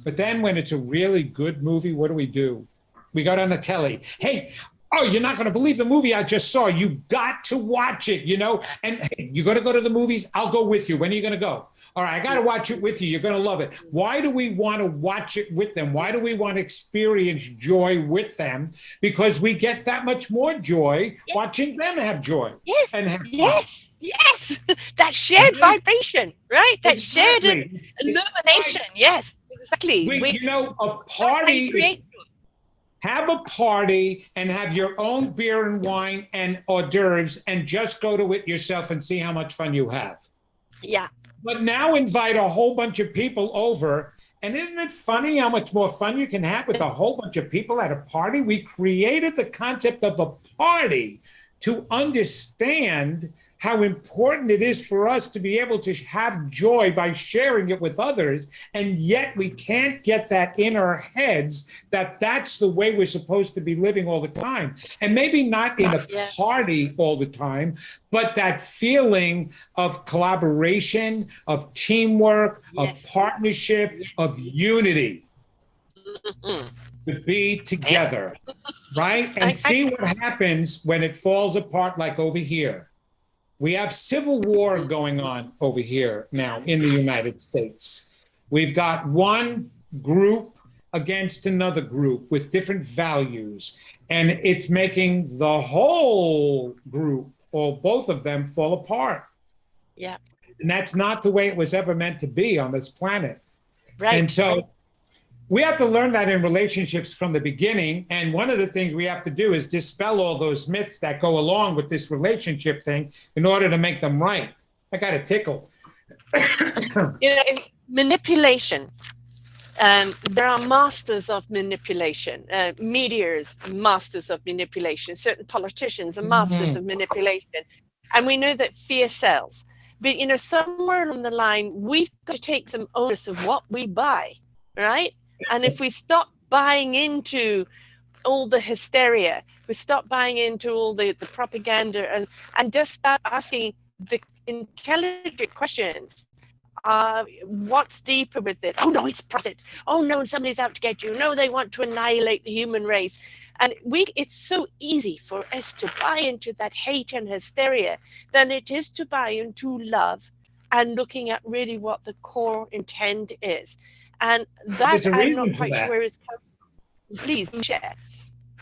[SPEAKER 2] but then when it's a really good movie, what do? We got on the telly. Hey, oh, you're not going to believe the movie I just saw. You got to watch it, you know? And hey, you're going to go to the movies? I'll go with you. When are you going to go? All right, I got to watch it with you. You're going to love it. Why do we want to watch it with them? Why do we want to experience joy with them? Because we get that much more joy watching them have joy.
[SPEAKER 1] Yes.
[SPEAKER 2] And have
[SPEAKER 1] yes. Yes. That shared vibration, right? That shared illumination. Yes, exactly.
[SPEAKER 2] You know, a party. Have a party and have your own beer and wine and hors d'oeuvres and just go to it yourself and see how much fun you have.
[SPEAKER 1] Yeah.
[SPEAKER 2] But now invite a whole bunch of people over. And isn't it funny how much more fun you can have with a whole bunch of people at a party? We created the concept of a party to understand how important it is for us to be able to have joy by sharing it with others. And yet we can't get that in our heads that that's the way we're supposed to be living all the time. And maybe not in a party all the time, but that feeling of collaboration, of teamwork, of partnership, of unity. To be together, right? And see what happens when it falls apart, like over here. We have civil war going on over here now in the United States. We've got one group against another group with different values, and it's making the whole group, or both of them, fall apart.
[SPEAKER 1] Yeah.
[SPEAKER 2] And that's not the way it was ever meant to be on this planet.
[SPEAKER 1] Right.
[SPEAKER 2] And so we have to learn that in relationships from the beginning. And one of the things we have to do is dispel all those myths that go along with this relationship thing in order to make them right. I got a tickle.
[SPEAKER 1] You know, manipulation. There are masters of manipulation. Meteors, masters of manipulation. Certain politicians are masters of manipulation. And we know that fear sells. But, you know, somewhere along the line, we've got to take some onus of what we buy, right? And if we stop buying into all the hysteria, we stop buying into all the propaganda and just start asking the intelligent questions. What's deeper with this? Oh, no, it's profit. Oh, no, somebody's out to get you. No, they want to annihilate the human race. And it's so easy for us to buy into that hate and hysteria than it is to buy into love and looking at really what the core intent is. And that I'm not quite sure where it's coming from. Please share.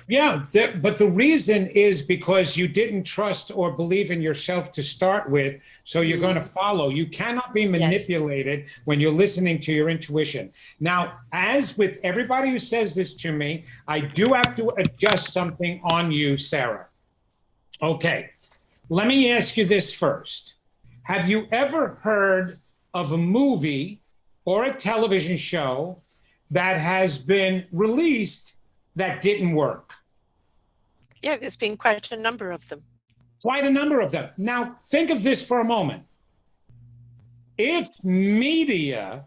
[SPEAKER 2] Yeah, but the reason is because you didn't trust or believe in yourself to start with, so you're going to follow. You cannot be manipulated when you're listening to your intuition. Now, as with everybody who says this to me, I do have to adjust something on you, Sarah. Okay, let me ask you this first. Have you ever heard of a movie or a television show that has been released that didn't work?
[SPEAKER 1] Yeah, there's been quite a number of them.
[SPEAKER 2] Quite a number of them. Now, think of this for a moment. If media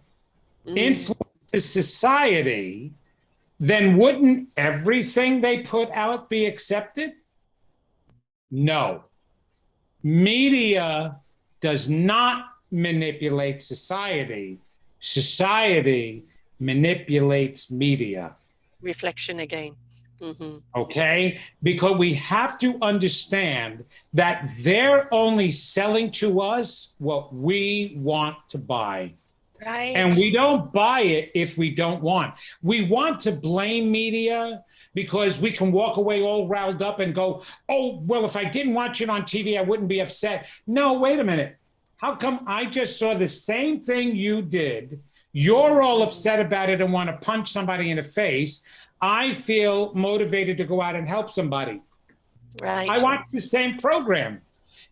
[SPEAKER 2] influences society, then wouldn't everything they put out be accepted? No. Media does not manipulate society. Society manipulates media.
[SPEAKER 1] Reflection again.
[SPEAKER 2] Okay? Because we have to understand that they're only selling to us what we want to buy.
[SPEAKER 1] Right.
[SPEAKER 2] And we don't buy it if we don't want. We want to blame media because we can walk away all riled up and go, oh, well, if I didn't watch it on TV, I wouldn't be upset. No, wait a minute. How come I just saw the same thing you did? You're all upset about it and want to punch somebody in the face. I feel motivated to go out and help somebody.
[SPEAKER 1] Right.
[SPEAKER 2] I watch the same program.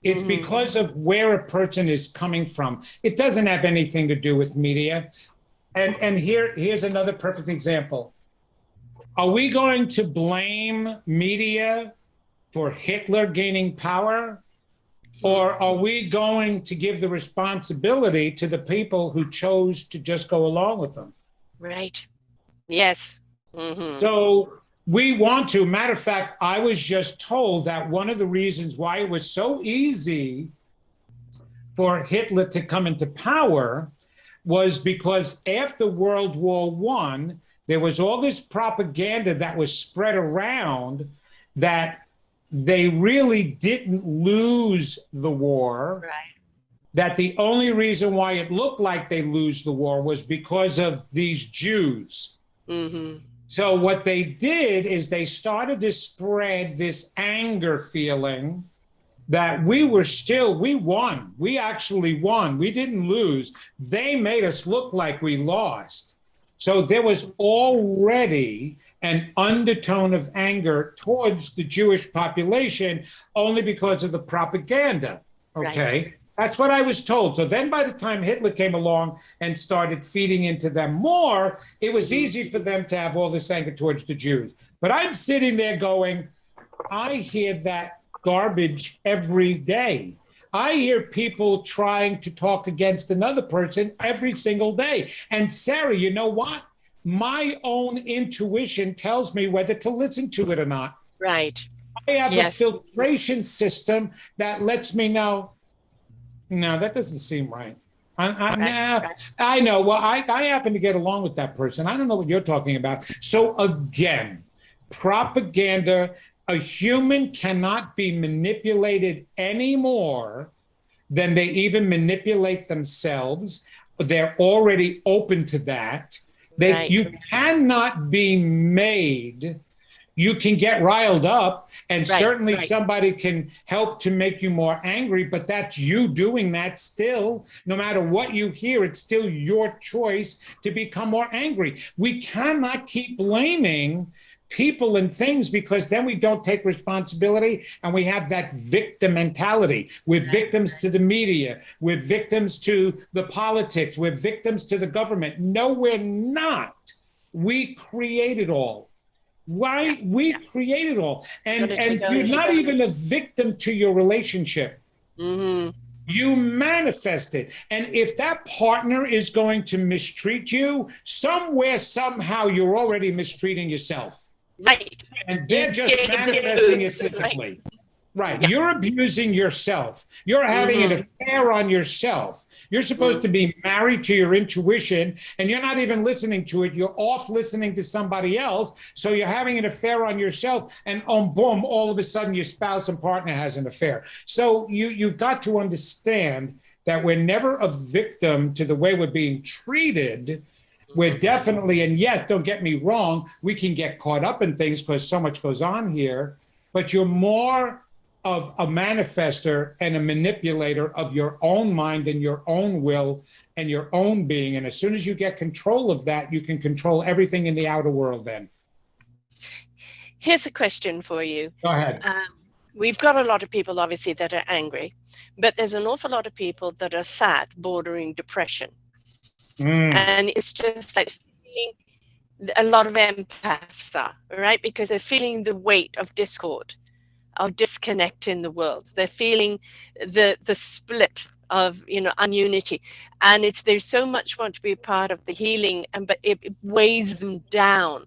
[SPEAKER 2] It's because of where a person is coming from. It doesn't have anything to do with media. And here's another perfect example. Are we going to blame media for Hitler gaining power? Or are we going to give the responsibility to the people who chose to just go along with them?
[SPEAKER 1] Right. Yes. Mm-hmm.
[SPEAKER 2] So we want to. Matter of fact, I was just told that one of the reasons why it was so easy for Hitler to come into power was because after World War I, there was all this propaganda that was spread around that they really didn't lose the war.
[SPEAKER 1] Right.
[SPEAKER 2] That the only reason why it looked like they lose the war was because of these Jews.
[SPEAKER 1] Mm-hmm.
[SPEAKER 2] So what they did is they started to spread this anger feeling that we won. We actually won. We didn't lose. They made us look like we lost. So there was already an undertone of anger towards the Jewish population only because of the propaganda. Okay. Right. That's what I was told. So then by the time Hitler came along and started feeding into them more, it was easy for them to have all this anger towards the Jews. But I'm sitting there going, I hear that garbage every day. I hear people trying to talk against another person every single day. And Sarah, you know what? My own intuition tells me whether to listen to it or not.
[SPEAKER 1] Right.
[SPEAKER 2] I have a filtration system that lets me know, no, that doesn't seem right. I know. Well, I happen to get along with that person. I don't know what you're talking about. So again, propaganda, a human cannot be manipulated any more than they even manipulate themselves. They're already open to that. You cannot be made. You can get riled up, and certainly somebody can help to make you more angry, but that's you doing that still. No matter what you hear, it's still your choice to become more angry. We cannot keep blaming people and things, because then we don't take responsibility and we have that victim mentality. We're victims to the media. We're victims to the politics. We're victims to the government. No, we're not. We create it all. Why? We create it all. And you're not even a victim to your relationship.
[SPEAKER 1] Mm-hmm.
[SPEAKER 2] You manifest it. And if that partner is going to mistreat you, somewhere, somehow, you're already mistreating yourself.
[SPEAKER 1] Right.
[SPEAKER 2] And they're just manifesting it physically. Right. Yeah. You're abusing yourself. You're having an affair on yourself. You're supposed to be married to your intuition, and you're not even listening to it. You're off listening to somebody else. So you're having an affair on yourself, and boom, all of a sudden your spouse and partner has an affair. So you've got to understand that we're never a victim to the way we're being treated. We're definitely, and yes, don't get me wrong, we can get caught up in things because so much goes on here, but you're more of a manifester and a manipulator of your own mind and your own will and your own being. And as soon as you get control of that, you can control everything in the outer world then.
[SPEAKER 1] Here's a question for you.
[SPEAKER 2] Go ahead.
[SPEAKER 1] We've got a lot of people, obviously, that are angry, but there's an awful lot of people that are sad, bordering depression. And it's just like feeling, a lot of empaths are, right? Because they're feeling the weight of discord, of disconnect in the world. They're feeling the split of, ununity. And there's so much want to be a part of the healing, but it weighs them down.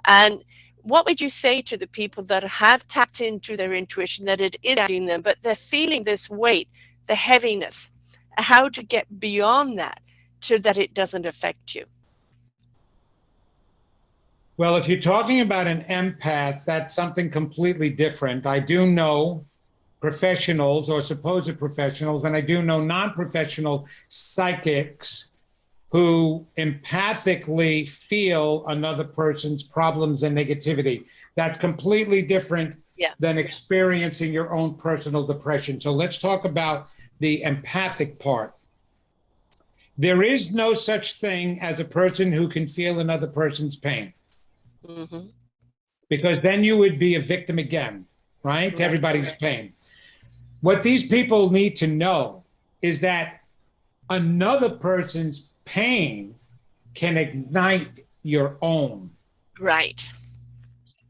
[SPEAKER 1] And what would you say to the people that have tapped into their intuition, that it is guiding them, but they're feeling this weight, the heaviness, how to get beyond that so that it doesn't affect you?
[SPEAKER 2] Well, if you're talking about an empath, that's something completely different. I do know professionals or supposed professionals, and I do know non-professional psychics who empathically feel another person's problems and negativity. That's completely different than experiencing your own personal depression. So let's talk about the empathic part. There is no such thing as a person who can feel another person's pain. Because then you would be a victim again, right? To everybody's pain. What these people need to know is that another person's pain can ignite your own.
[SPEAKER 1] Right.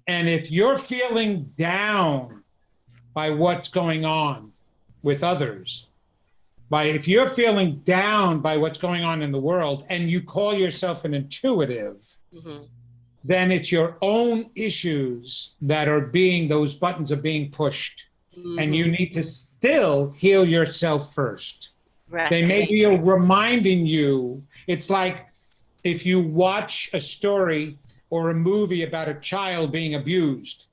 [SPEAKER 2] And if you're feeling down by what's going on, with others. If you're feeling down by what's going on in the world and you call yourself an intuitive, then it's your own issues that are those buttons are being pushed. And you need to still heal yourself first.
[SPEAKER 1] Right.
[SPEAKER 2] They may be reminding you. It's like if you watch a story or a movie about a child being abused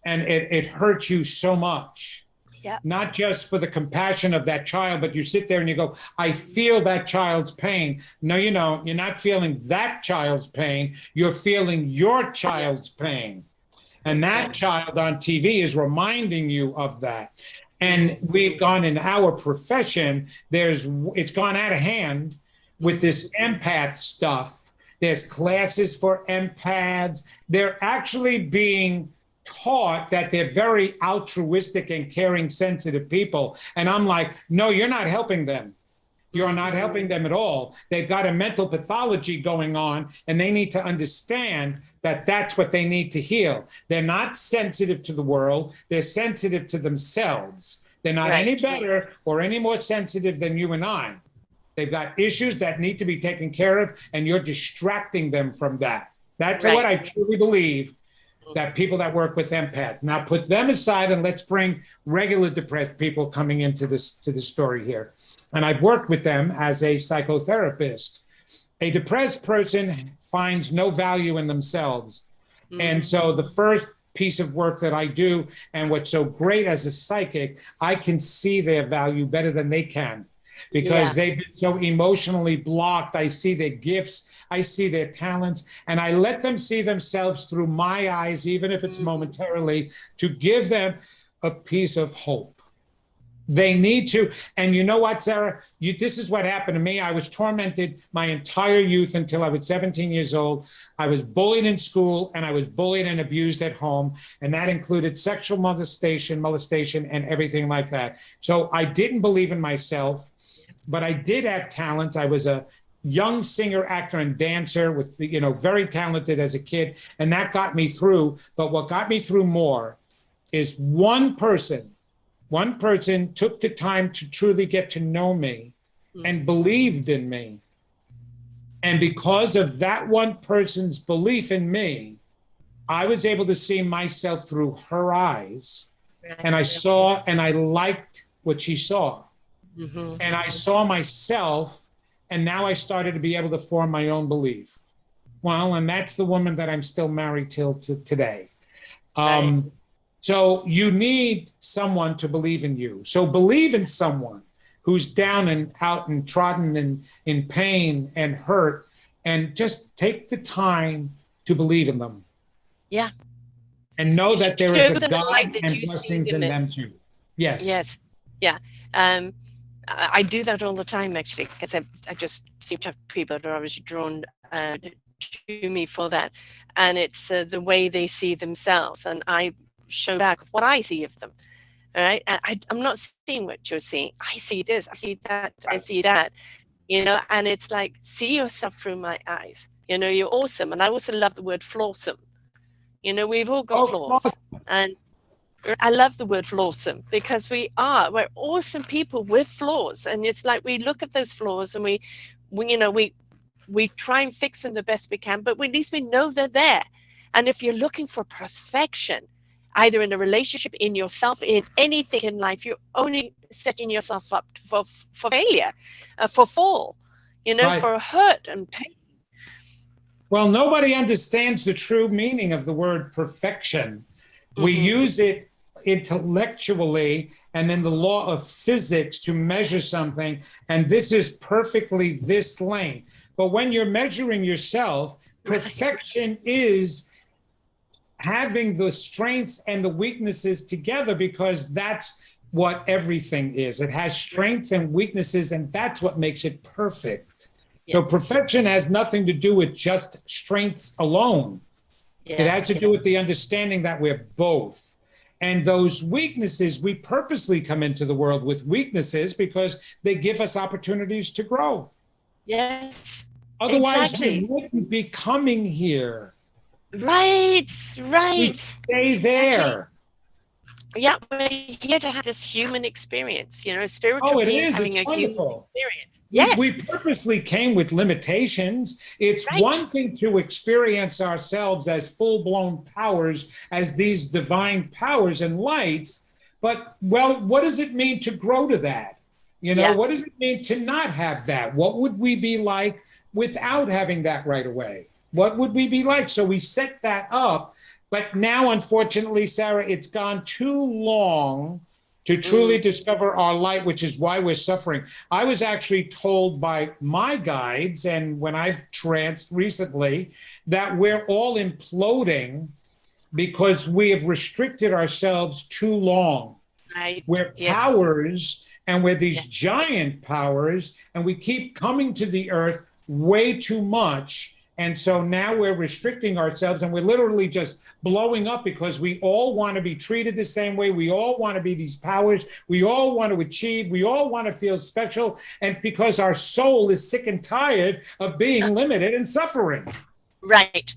[SPEAKER 2] and it hurts you so much.
[SPEAKER 1] Yeah.
[SPEAKER 2] Not just for the compassion of that child, but you sit there and you go, I feel that child's pain. No, you don't. You're not feeling that child's pain. You're feeling your child's pain. And that child on TV is reminding you of that. And we've gone in our profession, it's gone out of hand with this empath stuff. There's classes for empaths. They're actually being taught that they're very altruistic and caring, sensitive people. And I'm like, no, you're not helping them. You're not helping them at all. They've got a mental pathology going on, and they need to understand that that's what they need to heal. They're not sensitive to the world. They're sensitive to themselves. They're not any better or any more sensitive than you and I. They've got issues that need to be taken care of, and you're distracting them from that. That's what I truly believe, that people that work with empaths. Now put them aside and let's bring regular depressed people coming into the story here. And I've worked with them as a psychotherapist. A depressed person finds no value in themselves. And so the first piece of work that I do, and what's so great as a psychic, I can see their value better than they can. Because they've been so emotionally blocked. I see their gifts, I see their talents, and I let them see themselves through my eyes, even if it's momentarily, to give them a piece of hope. They need to. And you know what, Sarah? This is what happened to me. I was tormented my entire youth until I was 17 years old. I was bullied in school, and I was bullied and abused at home. And that included sexual molestation, and everything like that. So I didn't believe in myself. But I did have talents. I was a young singer, actor, and dancer with, very talented as a kid. And that got me through. But what got me through more is one person took the time to truly get to know me and believed in me. And because of that one person's belief in me, I was able to see myself through her eyes. And I saw and I liked what she saw. And I saw myself, and now I started to be able to form my own belief. Well, and that's the woman that I'm still married till today. So you need someone to believe in you. So believe in someone who's down and out and trodden and in pain and hurt, and just take the time to believe in them.
[SPEAKER 1] Yeah.
[SPEAKER 2] And know that there is a God and blessings in them too. Yes.
[SPEAKER 1] Yes. Yeah. I do that all the time, actually, because I just seem to have people that are always drawn to me for that. And it's the way they see themselves. And I show back what I see of them. All right. I'm not seeing what you're seeing. I see this, I see that, I see that, and it's like, see yourself through my eyes. You're awesome. And I also love the word flawsome. We've all got flaws. And I love the word flawsome, because we're awesome people with flaws. And it's like, we look at those flaws and we try and fix them the best we can, but at least we know they're there. And if you're looking for perfection, either in a relationship, in yourself, in anything in life, you're only setting yourself up for failure, for fall, for hurt and pain.
[SPEAKER 2] Well, nobody understands the true meaning of the word perfection. We use it intellectually and in the law of physics to measure something, and this is perfectly this length. But when you're measuring yourself, perfection is having the strengths and the weaknesses together, because that's what everything is. It has strengths and weaknesses, and that's what makes it perfect. So perfection has nothing to do with just strengths alone. It has to do with the understanding that we're both. And those weaknesses, we purposely come into the world with weaknesses because they give us opportunities to grow.
[SPEAKER 1] Yes.
[SPEAKER 2] Otherwise, we wouldn't be coming here.
[SPEAKER 1] Right.
[SPEAKER 2] We'd stay there.
[SPEAKER 1] Yeah, we're here to have this human experience, spiritual
[SPEAKER 2] Oh, it
[SPEAKER 1] beings
[SPEAKER 2] is.
[SPEAKER 1] having
[SPEAKER 2] It's
[SPEAKER 1] a human
[SPEAKER 2] wonderful.
[SPEAKER 1] experience.
[SPEAKER 2] We
[SPEAKER 1] Yes,
[SPEAKER 2] purposely came with limitations. It's
[SPEAKER 1] right.
[SPEAKER 2] one thing to experience ourselves as full blown powers, as these divine powers and lights. But, well, what does it mean to grow to that?
[SPEAKER 1] Yeah.
[SPEAKER 2] What does it mean to not have that? What would we be like without having that right away? What would we be like? So we set that up. But now, unfortunately, Sarah, it's gone too long to truly
[SPEAKER 1] Mm,
[SPEAKER 2] discover our light, which is why we're suffering. I was actually told by my guides, and when I've tranced recently, that we're all imploding because we have restricted ourselves too long.
[SPEAKER 1] right.
[SPEAKER 2] We're
[SPEAKER 1] Yes.
[SPEAKER 2] powers, and we're these
[SPEAKER 1] Yeah.
[SPEAKER 2] giant powers, and we keep coming to the earth way too much. And so now we're restricting ourselves, and we're literally just blowing up because we all want to be treated the same way. We all want to be these powers. We all want to achieve. We all want to feel special. And it's because our soul is sick and tired of being limited and suffering.
[SPEAKER 1] Right.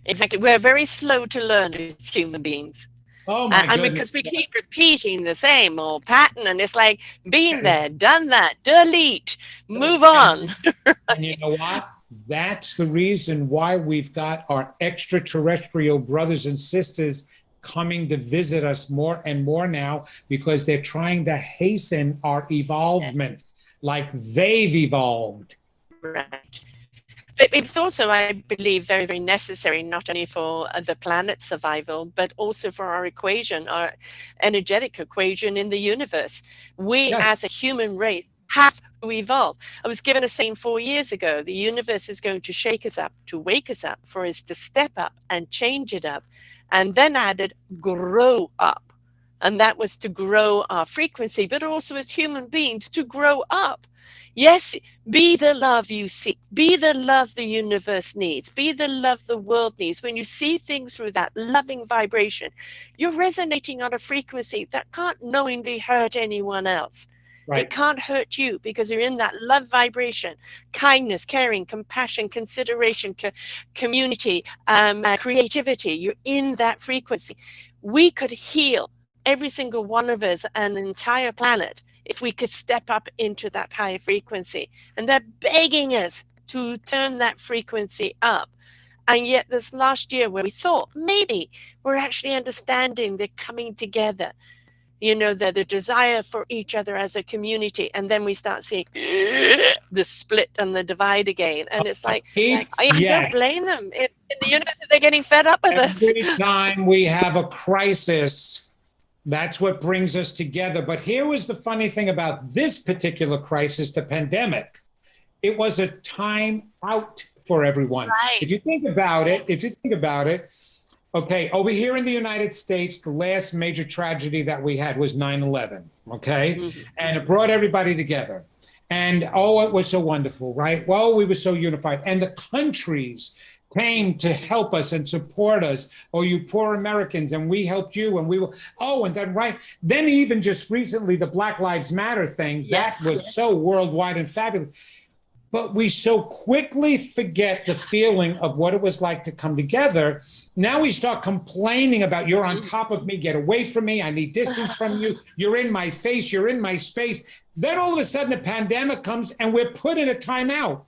[SPEAKER 1] Exactly. We're very slow to learn as human beings.
[SPEAKER 2] Oh my
[SPEAKER 1] And
[SPEAKER 2] goodness.
[SPEAKER 1] because we keep repeating the same old pattern, and it's like, been there, done that, delete, move on.
[SPEAKER 2] And And you know what? That's the reason why we've got our extraterrestrial brothers and sisters coming to visit us more and more now because they're trying to hasten our
[SPEAKER 1] Yes.
[SPEAKER 2] evolvement like they've evolved.
[SPEAKER 1] Right. But it's also, I believe, very, very necessary, not only for the planet's survival, but also for our equation, our energetic equation in the universe. We, as
[SPEAKER 2] Yes.
[SPEAKER 1] a human race, have to evolve. I was given a saying 4 years ago: the universe is going to shake us up, to wake us up, for us to step up and change it up. And then added, grow up. And that was to grow our frequency, but also as human beings to grow up. Yes, be the love you seek. Be the love the universe needs. Be the love the world needs. When you see things through that loving vibration, you're resonating on a frequency that can't knowingly hurt anyone else. It
[SPEAKER 2] Right.
[SPEAKER 1] can't hurt you because you're in that love vibration, kindness, caring, compassion, consideration, community, creativity. You're in that frequency. We could heal, every single one of us, an entire planet, if we could step up into that higher frequency. And they're begging us to turn that frequency up. And yet, this last year, where we thought maybe we're actually understanding the coming together, the desire for each other as a community. And then we start seeing the split and the divide again. And it's like, I don't
[SPEAKER 2] Yes.
[SPEAKER 1] blame them. In the universe, they're getting fed up with us.
[SPEAKER 2] Every time we have a crisis, that's what brings us together. But here was the funny thing about this particular crisis, the pandemic. It was a time out for everyone.
[SPEAKER 1] Right.
[SPEAKER 2] If you think about it, okay, over here in the United States, the last major tragedy that we had was 9/11, okay?
[SPEAKER 1] Mm-hmm.
[SPEAKER 2] And it brought everybody together. And oh, it was so wonderful, right? Well, we were so unified. And the countries came to help us and support us. Oh, you poor Americans, and we helped you, and we were, oh, and then then even just recently, the Black Lives Matter thing,
[SPEAKER 1] Yes.
[SPEAKER 2] that was so worldwide and fabulous. But we so quickly forget the feeling of what it was like to come together. Now we start complaining about, you're on top of me, get away from me, I need distance from you, you're in my face, you're in my space. Then all of a sudden a pandemic comes and we're put in a timeout.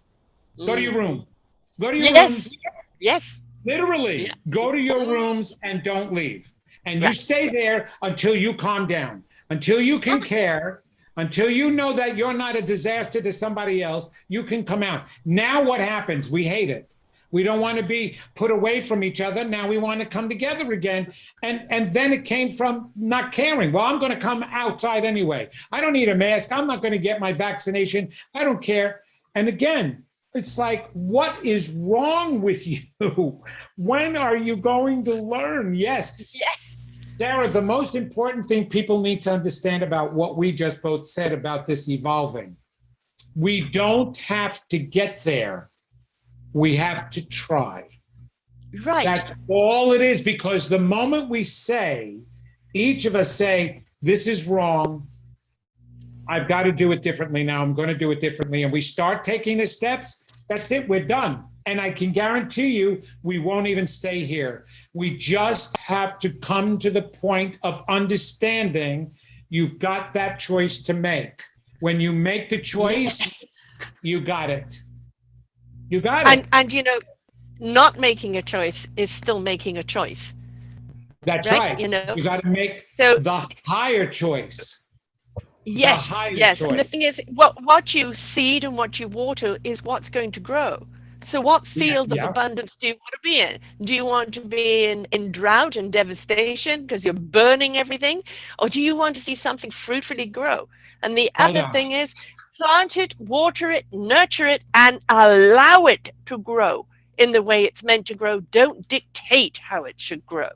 [SPEAKER 2] Go to your room. Go to your rooms.
[SPEAKER 1] Yes.
[SPEAKER 2] Literally,
[SPEAKER 1] Yeah.
[SPEAKER 2] go to your rooms and don't leave. And you
[SPEAKER 1] Right.
[SPEAKER 2] stay there until you calm down, until you can care, until you know that you're not a disaster to somebody else, you can come out. Now what happens? We hate it. We don't want to be put away from each other. Now we want to come together again. And then it came from not caring. Well, I'm going to come outside anyway. I don't need a mask. I'm not going to get my vaccination. I don't care. And again, it's like, what is wrong with you? When are you going to learn? Yes.
[SPEAKER 1] Yes.
[SPEAKER 2] Sarah, the most important thing people need to understand about what we just both said about this evolving, we don't have to get there. We have to try.
[SPEAKER 1] Right.
[SPEAKER 2] That's all it is, because the moment we say, each of us say, this is wrong, I've got to do it differently now. I'm going to do it differently. And we start taking the steps. That's it. We're done. And I can guarantee you, we won't even stay here. We just have to come to the point of understanding you've got that choice to make. When you make the choice,
[SPEAKER 1] Yes.
[SPEAKER 2] you got it. You got it.
[SPEAKER 1] And you know, not making a choice is still making a choice.
[SPEAKER 2] That's
[SPEAKER 1] Right?
[SPEAKER 2] right.
[SPEAKER 1] You know,
[SPEAKER 2] You got to make
[SPEAKER 1] so
[SPEAKER 2] the higher choice.
[SPEAKER 1] yes, yes. And the thing is, what you seed and what you water is what's going to grow. So what
[SPEAKER 2] Yeah,
[SPEAKER 1] field of
[SPEAKER 2] yeah.
[SPEAKER 1] abundance do you want to be in? Do you want to be in drought and devastation because you're burning everything? Or do you want to see something fruitfully grow? And the
[SPEAKER 2] Hold
[SPEAKER 1] other
[SPEAKER 2] on.
[SPEAKER 1] thing is plant it, water it, nurture it, and allow it to grow in the way it's meant to grow. Don't dictate how it should grow.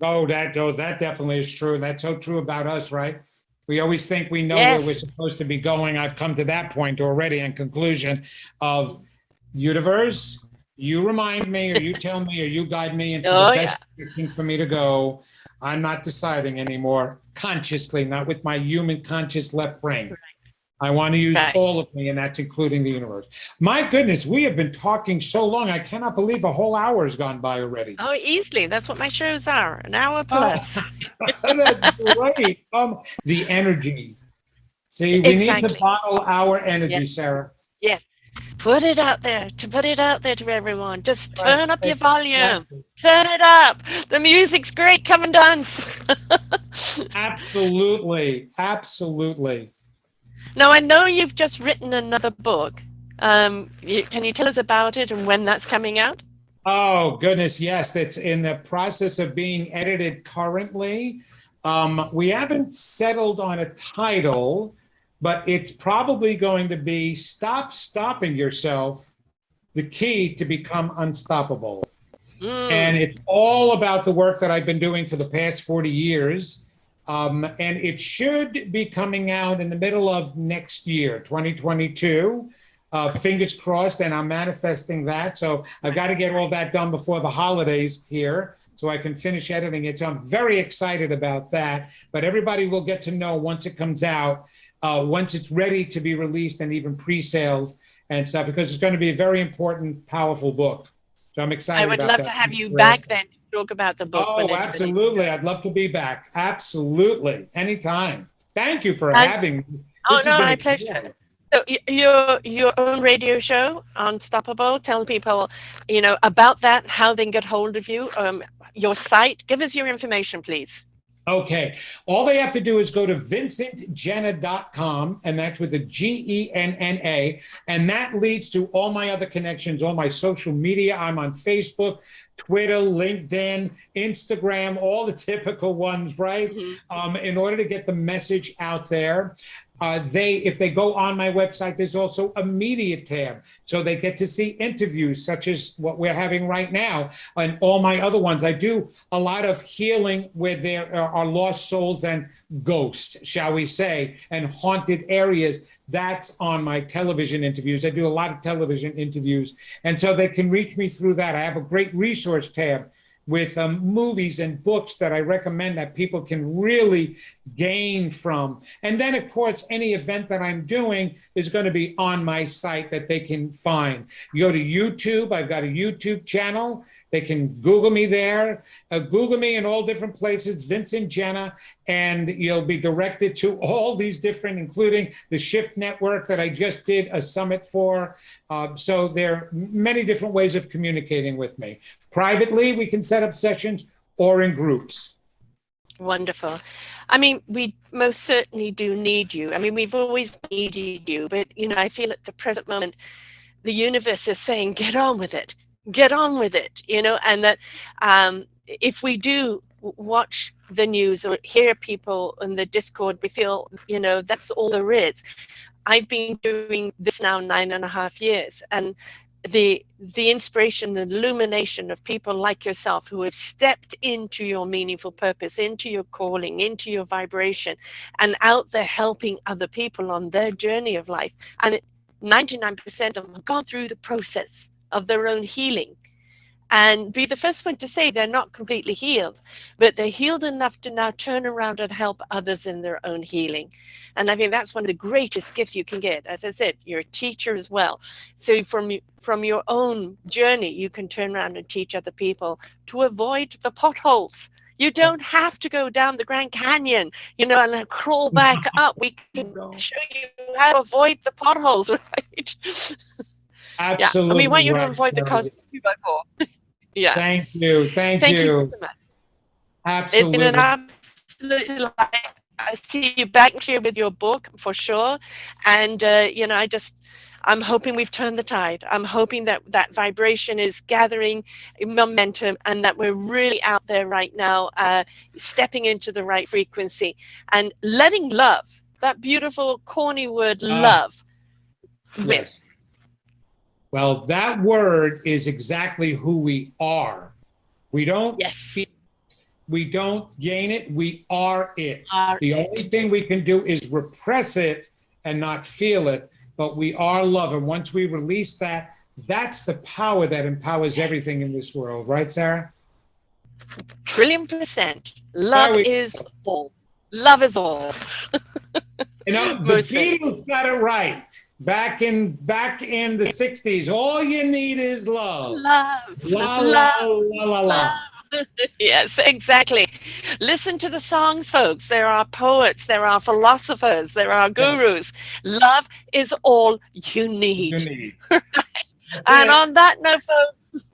[SPEAKER 2] Oh, that definitely is true. That's so true about us, right? We always think we know where we're
[SPEAKER 1] Yes.
[SPEAKER 2] supposed to be going. I've come to that point already in conclusion of universe, you remind me, or you tell me, or you guide me into the
[SPEAKER 1] Oh, yeah.
[SPEAKER 2] best direction for me to go. I'm not deciding anymore consciously, not with my human conscious left brain. I want to use
[SPEAKER 1] Right.
[SPEAKER 2] all of me, and that's including the universe. My goodness, we have been talking so long. I cannot believe a whole hour has gone by already.
[SPEAKER 1] Oh, easily. That's what my shows are. An hour
[SPEAKER 2] Oh,
[SPEAKER 1] plus.
[SPEAKER 2] that's great. The energy. See, we need to
[SPEAKER 1] Exactly.
[SPEAKER 2] bottle our
[SPEAKER 1] Yes.
[SPEAKER 2] energy, Sarah.
[SPEAKER 1] Yes. Put it out there, to put it out there to everyone. Just
[SPEAKER 2] Right.
[SPEAKER 1] turn up your volume.
[SPEAKER 2] Exactly.
[SPEAKER 1] Turn it up. The music's great. Come and dance.
[SPEAKER 2] Absolutely. Absolutely.
[SPEAKER 1] Now, I know you've just written another book. Can you tell us about it and when that's coming out?
[SPEAKER 2] Oh, goodness. Yes, it's in the process of being edited currently. We haven't settled on a title, but it's probably going to be Stop Stopping Yourself, the Key to Become Unstoppable. And
[SPEAKER 1] Mm.
[SPEAKER 2] it's all about the work that I've been doing for the past 40 years. And it should be coming out in the middle of next year, 2022. Fingers crossed, and I'm manifesting that. So I've got to get all that done before the holidays here so I can finish editing it. So I'm very excited about that. But everybody will get to know once it comes out, once it's ready to be released, and even pre-sales and stuff, because it's going to be a very important, powerful book. So I'm
[SPEAKER 1] I
[SPEAKER 2] excited
[SPEAKER 1] would
[SPEAKER 2] about
[SPEAKER 1] love
[SPEAKER 2] that.
[SPEAKER 1] to have you back then to talk about the book when
[SPEAKER 2] Oh,
[SPEAKER 1] it's released.
[SPEAKER 2] absolutely. I'd love to be back. Absolutely. Anytime. Thank you for
[SPEAKER 1] And
[SPEAKER 2] having me.
[SPEAKER 1] oh
[SPEAKER 2] This has
[SPEAKER 1] no,
[SPEAKER 2] been
[SPEAKER 1] my
[SPEAKER 2] a
[SPEAKER 1] pleasure.
[SPEAKER 2] joy.
[SPEAKER 1] So your own radio show, Unstoppable. Tell people, about that, how they can get hold of you, your site. Give us your information, please.
[SPEAKER 2] Okay. All they have to do is go to vincentgenna.com, and that's with a Genna. And that leads to all my other connections, all my social media. I'm on Facebook, Twitter, LinkedIn, Instagram, all the typical ones, right?
[SPEAKER 1] Mm-hmm.
[SPEAKER 2] In order to get the message out there. If they go on my website, there's also a media tab. So they get to see interviews such as what we're having right now and all my other ones. I do a lot of healing where there are lost souls and ghosts, shall we say, and haunted areas. That's on my television interviews. I do a lot of television interviews. And so they can reach me through that. I have a great resource tab with movies and books that I recommend that people can really gain from. And then, of course, any event that I'm doing is going to be on my site that they can find. You go to YouTube. I've got a YouTube channel. They can Google me there. Google me in all different places, Vincent Genna, and you'll be directed to all these different, including the Shift Network that I just did a summit for. So there are many different ways of communicating with me. Privately, we can set up sessions, or in groups.
[SPEAKER 1] Wonderful. I mean, we most certainly do need you. I mean, we've always needed you, but I feel at the present moment, the universe is saying, get on with it. Get on with it, and that if we do watch the news or hear people in the Discord, we feel, that's all there is. I've been doing this now 9.5 years, and the inspiration, the illumination of people like yourself who have stepped into your meaningful purpose, into your calling, into your vibration, and out there helping other people on their journey of life. And 99% of them have gone through the process of their own healing. and be the first one to say they're not completely healed, but they're healed enough to now turn around and help others in their own healing. And I think that's one of the greatest gifts you can get. As I said, you're a teacher as well. So from your own journey, you can turn around and teach other people to avoid the potholes. You don't have to go down the Grand Canyon, and then crawl back up. We can show you how to avoid the potholes, right?
[SPEAKER 2] Absolutely.
[SPEAKER 1] And we want you to
[SPEAKER 2] right,
[SPEAKER 1] avoid the cost of 2x4. Yeah.
[SPEAKER 2] Thank you. Thank
[SPEAKER 1] you
[SPEAKER 2] you.
[SPEAKER 1] so much.
[SPEAKER 2] Absolutely.
[SPEAKER 1] It's been an absolute delight. I see you back here with your book for sure. And, I'm hoping we've turned the tide. I'm hoping that that vibration is gathering momentum and that we're really out there right now, stepping into the right frequency and letting love, that beautiful corny word, love.
[SPEAKER 2] Yes. Well, that word is exactly who we are. We don't we don't gain it, we are it. The only thing we can do is repress it and not feel it, but we are love. And once we release that, that's the power that empowers everything in this world. Right, Sarah?
[SPEAKER 1] Trillion%. Love is all. Love is all.
[SPEAKER 2] The Beatles got it right. Back in the 60s, all you need is love.
[SPEAKER 1] Love.
[SPEAKER 2] La, la, la, la, la.
[SPEAKER 1] Yes, exactly. Listen to the songs, folks. There are poets, there are philosophers, there are gurus. Love is all you need. And on that note, folks,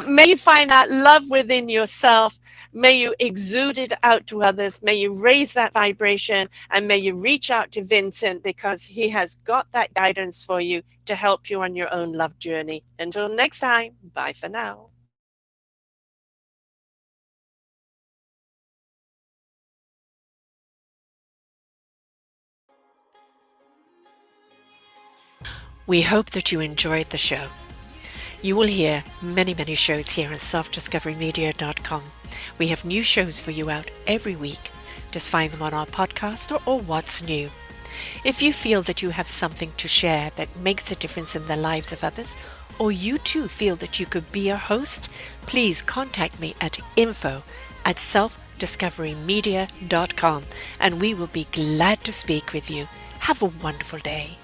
[SPEAKER 1] may you find that love within yourself. May you exude it out to others. May you raise that vibration, and may you reach out to Vincent, because he has got that guidance for you to help you on your own love journey. Until next time, bye for now. We hope that you enjoyed the show. You will hear many, many shows here on selfdiscoverymedia.com. We have new shows for you out every week. Just find them on our podcast or What's New. If you feel that you have something to share that makes a difference in the lives of others, or you too feel that you could be a host, please contact me at info@selfdiscoverymedia.com, and we will be glad to speak with you. Have a wonderful day.